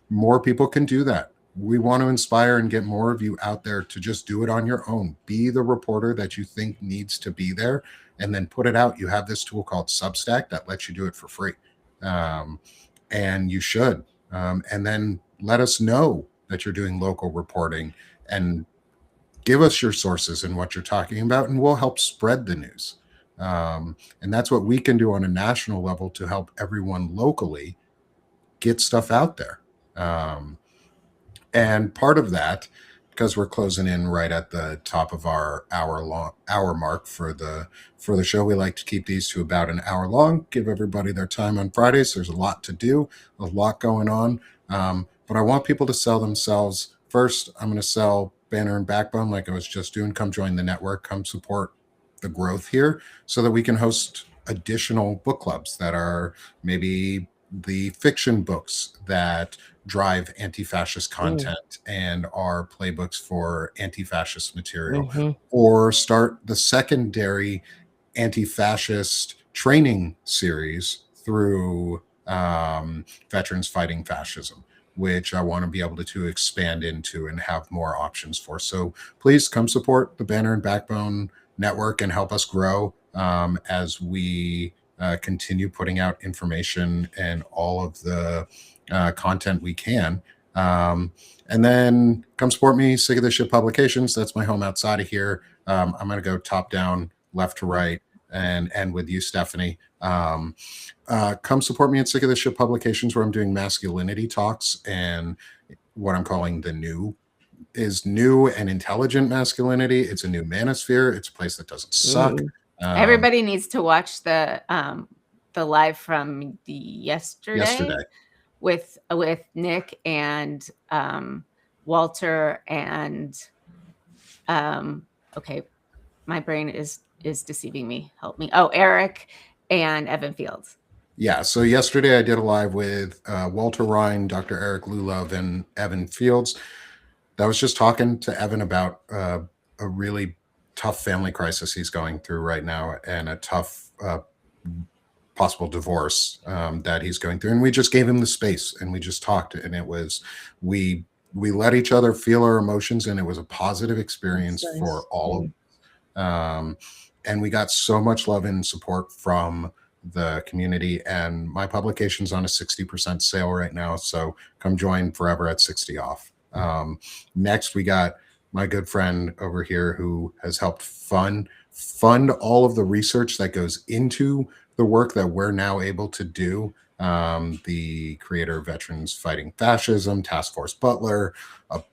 Speaker 1: More people can do that. We want to inspire and get more of you out there to just do it on your own. Be the reporter that you think needs to be there, and then put it out. You have this tool called Substack that lets you do it for free. And you should. And then let us know that you're doing local reporting, and give us your sources and what you're talking about, and we'll help spread the news. And that's what we can do on a national level to help everyone locally get stuff out there. And part of that, because we're closing in right at the top of our hour mark for the show, we like to keep these to about an hour long. Give everybody their time on Fridays. There's a lot to do, a lot going on. But I want people to sell themselves. First, I'm going to sell Banner and Backbone like I was just doing. Come join the network. Come support the growth here so that we can host additional book clubs that are maybe the fiction books that drive anti-fascist content and are playbooks for anti-fascist material, or start the secondary anti-fascist training series through Veterans Fighting Fascism, which I want to be able to expand into and have more options for. So please come support the Banner and Backbone network and help us grow as we continue putting out information and all of the content we can. And then come support me, Sick of This Shit Publications. That's my home outside of here. I'm going to go top down, left to right, and end with you, Stephanie. Come support me at Sick of This Shit Publications, where I'm doing masculinity talks and what I'm calling the new and intelligent masculinity. It's a new manosphere. It's a place that doesn't suck.
Speaker 2: Everybody needs to watch the live from yesterday. With Nick and Walter and okay, my brain is deceiving me. Help me. Oh, Eric and Evan Fields.
Speaker 1: Yeah. So yesterday I did a live with Walter Ryan, Dr. Eric Lulov, and Evan Fields. I was just talking to Evan about a really tough family crisis he's going through right now, and a tough possible divorce that he's going through. And we just gave him the space and we just talked, and it was, we let each other feel our emotions, and it was a positive experience for all of us. And we got so much love and support from the community, and my publication's on a 60% sale right now. So come join Forever at 60 off. Next, we got my good friend over here who has helped fund all of the research that goes into the work that we're now able to do. The creator of Veterans Fighting Fascism, Task Force Butler, a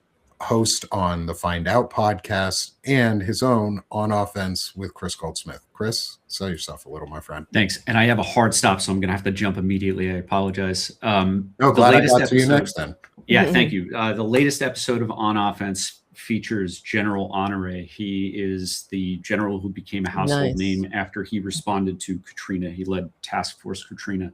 Speaker 1: host on the Find Out podcast, and his own On Offense with Chris Goldsmith. Chris, sell yourself a little, my friend.
Speaker 5: Thanks. And I have a hard stop, so I'm going to have to jump immediately. I apologize.
Speaker 1: Glad I got to you next then.
Speaker 5: Yeah, thank you. The latest episode of On Offense features General Honore. He is the general who became a household name after he responded to Katrina. He led Task Force Katrina.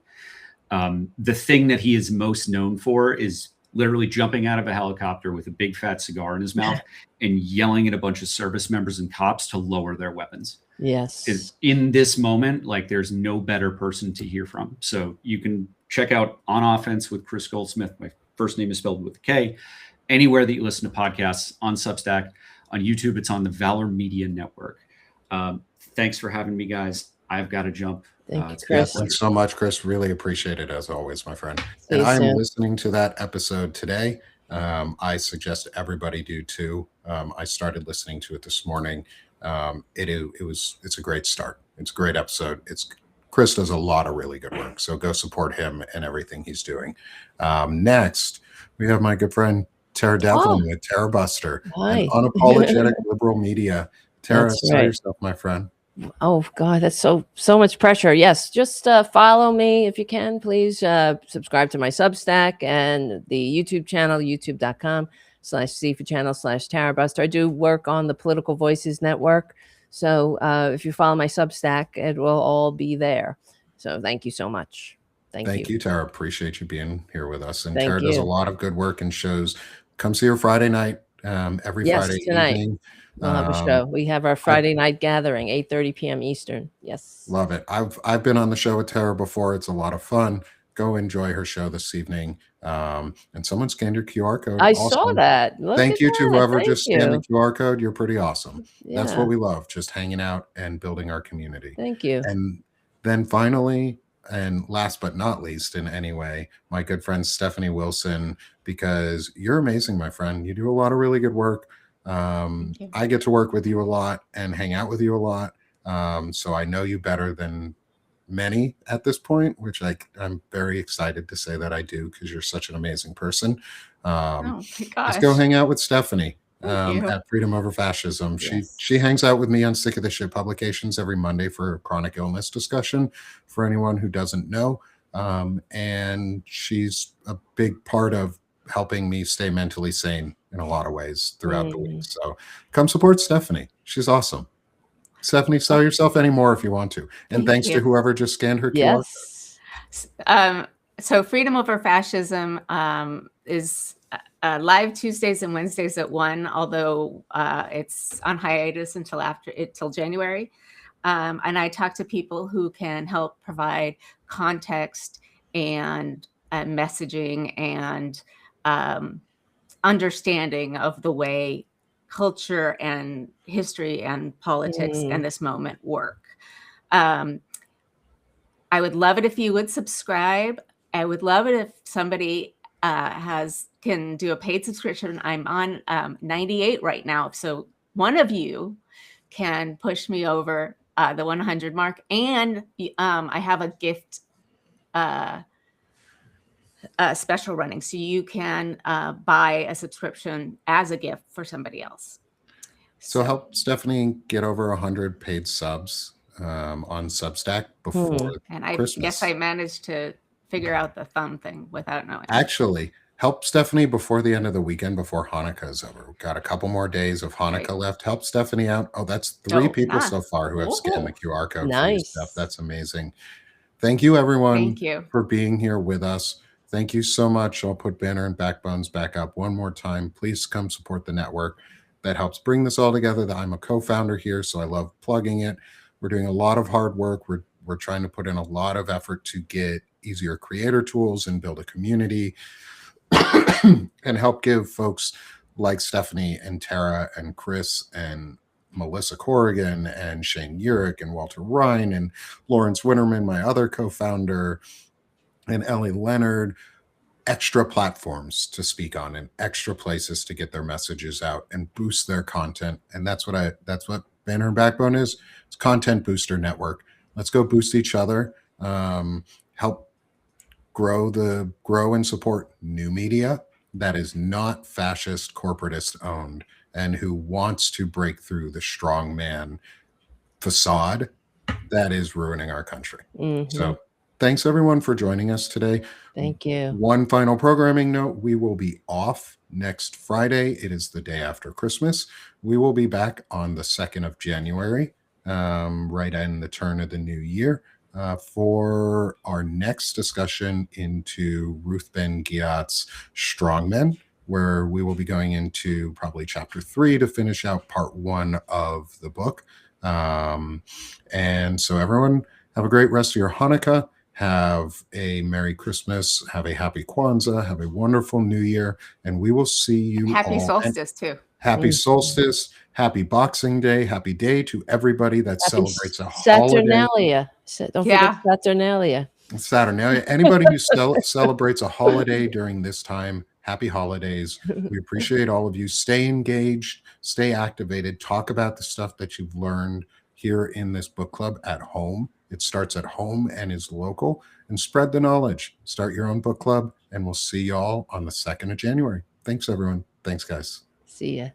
Speaker 5: The thing that he is most known for is literally jumping out of a helicopter with a big fat cigar in his mouth and yelling at a bunch of service members and cops to lower their weapons.
Speaker 3: Yes.
Speaker 5: In this moment, like, there's no better person to hear from. So you can check out On Offense with Chris Goldsmith. My first name is spelled with a K. Anywhere that you listen to podcasts, on Substack, on YouTube, it's on the Valor Media Network. Thanks for having me, guys. I've got to jump.
Speaker 3: Thank you, Chris.
Speaker 1: Thanks so much, Chris. Really appreciate it, as always, my friend. And I'm listening to that episode today. I suggest everybody do too. I started listening to it this morning. It's a great start. It's a great episode. Chris does a lot of really good work, so go support him and everything he's doing. Next, we have my good friend Tara Devlin with Tara Buster, and Unapologetic Liberal Media. Tara, sell yourself, my friend.
Speaker 3: Oh God, that's so much pressure. Yes, just follow me if you can, please. Subscribe to my Substack and the YouTube channel, youtube.com/C for channel /Tara Buster. I do work on the Political Voices Network, so if you follow my Substack, it will all be there. So thank you so much. Thank you,
Speaker 1: Tara. Appreciate you being here with us. And Tara does a lot of good work and shows. Come see her Friday night, every Friday evening.
Speaker 3: We'll have a show. We have our Friday night gathering, 8:30 p.m. Eastern. Yes.
Speaker 1: Love it. I've been on the show with Tara before. It's a lot of fun. Go enjoy her show this evening. And someone scanned your QR code.
Speaker 3: I saw that.
Speaker 1: Thank you to whoever just scanned the QR code. You're pretty awesome. Yeah. That's what we love, just hanging out and building our community.
Speaker 3: Thank you.
Speaker 1: And then finally, and last but not least in any way, my good friend Stephanie Wilson, because you're amazing, my friend. You do a lot of really good work. I get to work with you a lot and hang out with you a lot. So I know you better than many at this point, which I'm very excited to say that I do, because you're such an amazing person.
Speaker 2: Oh my gosh.
Speaker 1: Just go hang out with Stephanie
Speaker 2: Thank you.
Speaker 1: at Freedom Over Fascism.
Speaker 3: Yes.
Speaker 1: She hangs out with me on Sick of the Shit Publications every Monday for chronic illness discussion, for anyone who doesn't know. And she's a big part of helping me stay mentally sane in a lot of ways throughout the week. So come support Stephanie. She's awesome. Stephanie, sell yourself any more if you want to. And thanks to whoever just scanned her QR code.
Speaker 2: So Freedom Over Fascism is live Tuesdays and Wednesdays at 1, although it's on hiatus until January. And I talk to people who can help provide context and messaging and understanding of the way culture and history and politics and this moment work. I would love it if you would subscribe. I would love it if somebody can do a paid subscription. I'm on 98 right now. So one of you can push me over the 100 mark. And I have a gift special running. So you can buy a subscription as a gift for somebody else.
Speaker 1: So help Stephanie get over 100 paid subs on Substack before
Speaker 2: and I
Speaker 1: Christmas.
Speaker 2: Guess I managed to figure out the thumb thing without knowing.
Speaker 1: Actually, help Stephanie before the end of the weekend, before Hanukkah is over. We've got a couple more days of Hanukkah left. Help Stephanie out. Oh, that's 3 people so far who have scanned the QR code for your stuff. That's amazing. Thank you, everyone, for being here with us. Thank you so much. I'll put Banner and Backbones back up one more time. Please come support the network that helps bring this all together. I'm a co-founder here, so I love plugging it. We're doing a lot of hard work. We're trying to put in a lot of effort to get easier creator tools and build a community and help give folks like Stephanie and Tara and Chris and Melissa Corrigan and Shane Urich and Walter Ryan and Lawrence Winterman, my other co-founder, and Ellie Leonard, extra platforms to speak on and extra places to get their messages out and boost their content. And that's what Banner and Backbone is. It's Content Booster Network. Let's go boost each other, help grow and support new media that is not fascist corporatist owned and who wants to break through the strongman facade that is ruining our country. So thanks everyone for joining us today.
Speaker 3: Thank you.
Speaker 1: One final programming note: we will be off next Friday. It is the day after Christmas. We will be back on the 2nd of January, right in the turn of the new year, for our next discussion into Ruth Ben-Ghiat's Strongmen, where we will be going into probably chapter 3 to finish out part 1 of the book. And so everyone, have a great rest of your Hanukkah. Have a Merry Christmas. Have a Happy Kwanzaa. Have a wonderful New Year. And we will see you
Speaker 2: Happy
Speaker 1: all.
Speaker 2: solstice, too.
Speaker 1: Happy solstice. Happy Boxing Day. Happy day to everybody that celebrates a
Speaker 3: Saturnalia. Don't forget Saturnalia.
Speaker 1: Saturnalia. Anybody who celebrates a holiday during this time, happy holidays. We appreciate all of you. Stay engaged. Stay activated. Talk about the stuff that you've learned here in this book club at home. It starts at home and is local. And spread the knowledge. Start your own book club. And we'll see y'all on the 2nd of January. Thanks, everyone. Thanks, guys.
Speaker 3: See ya.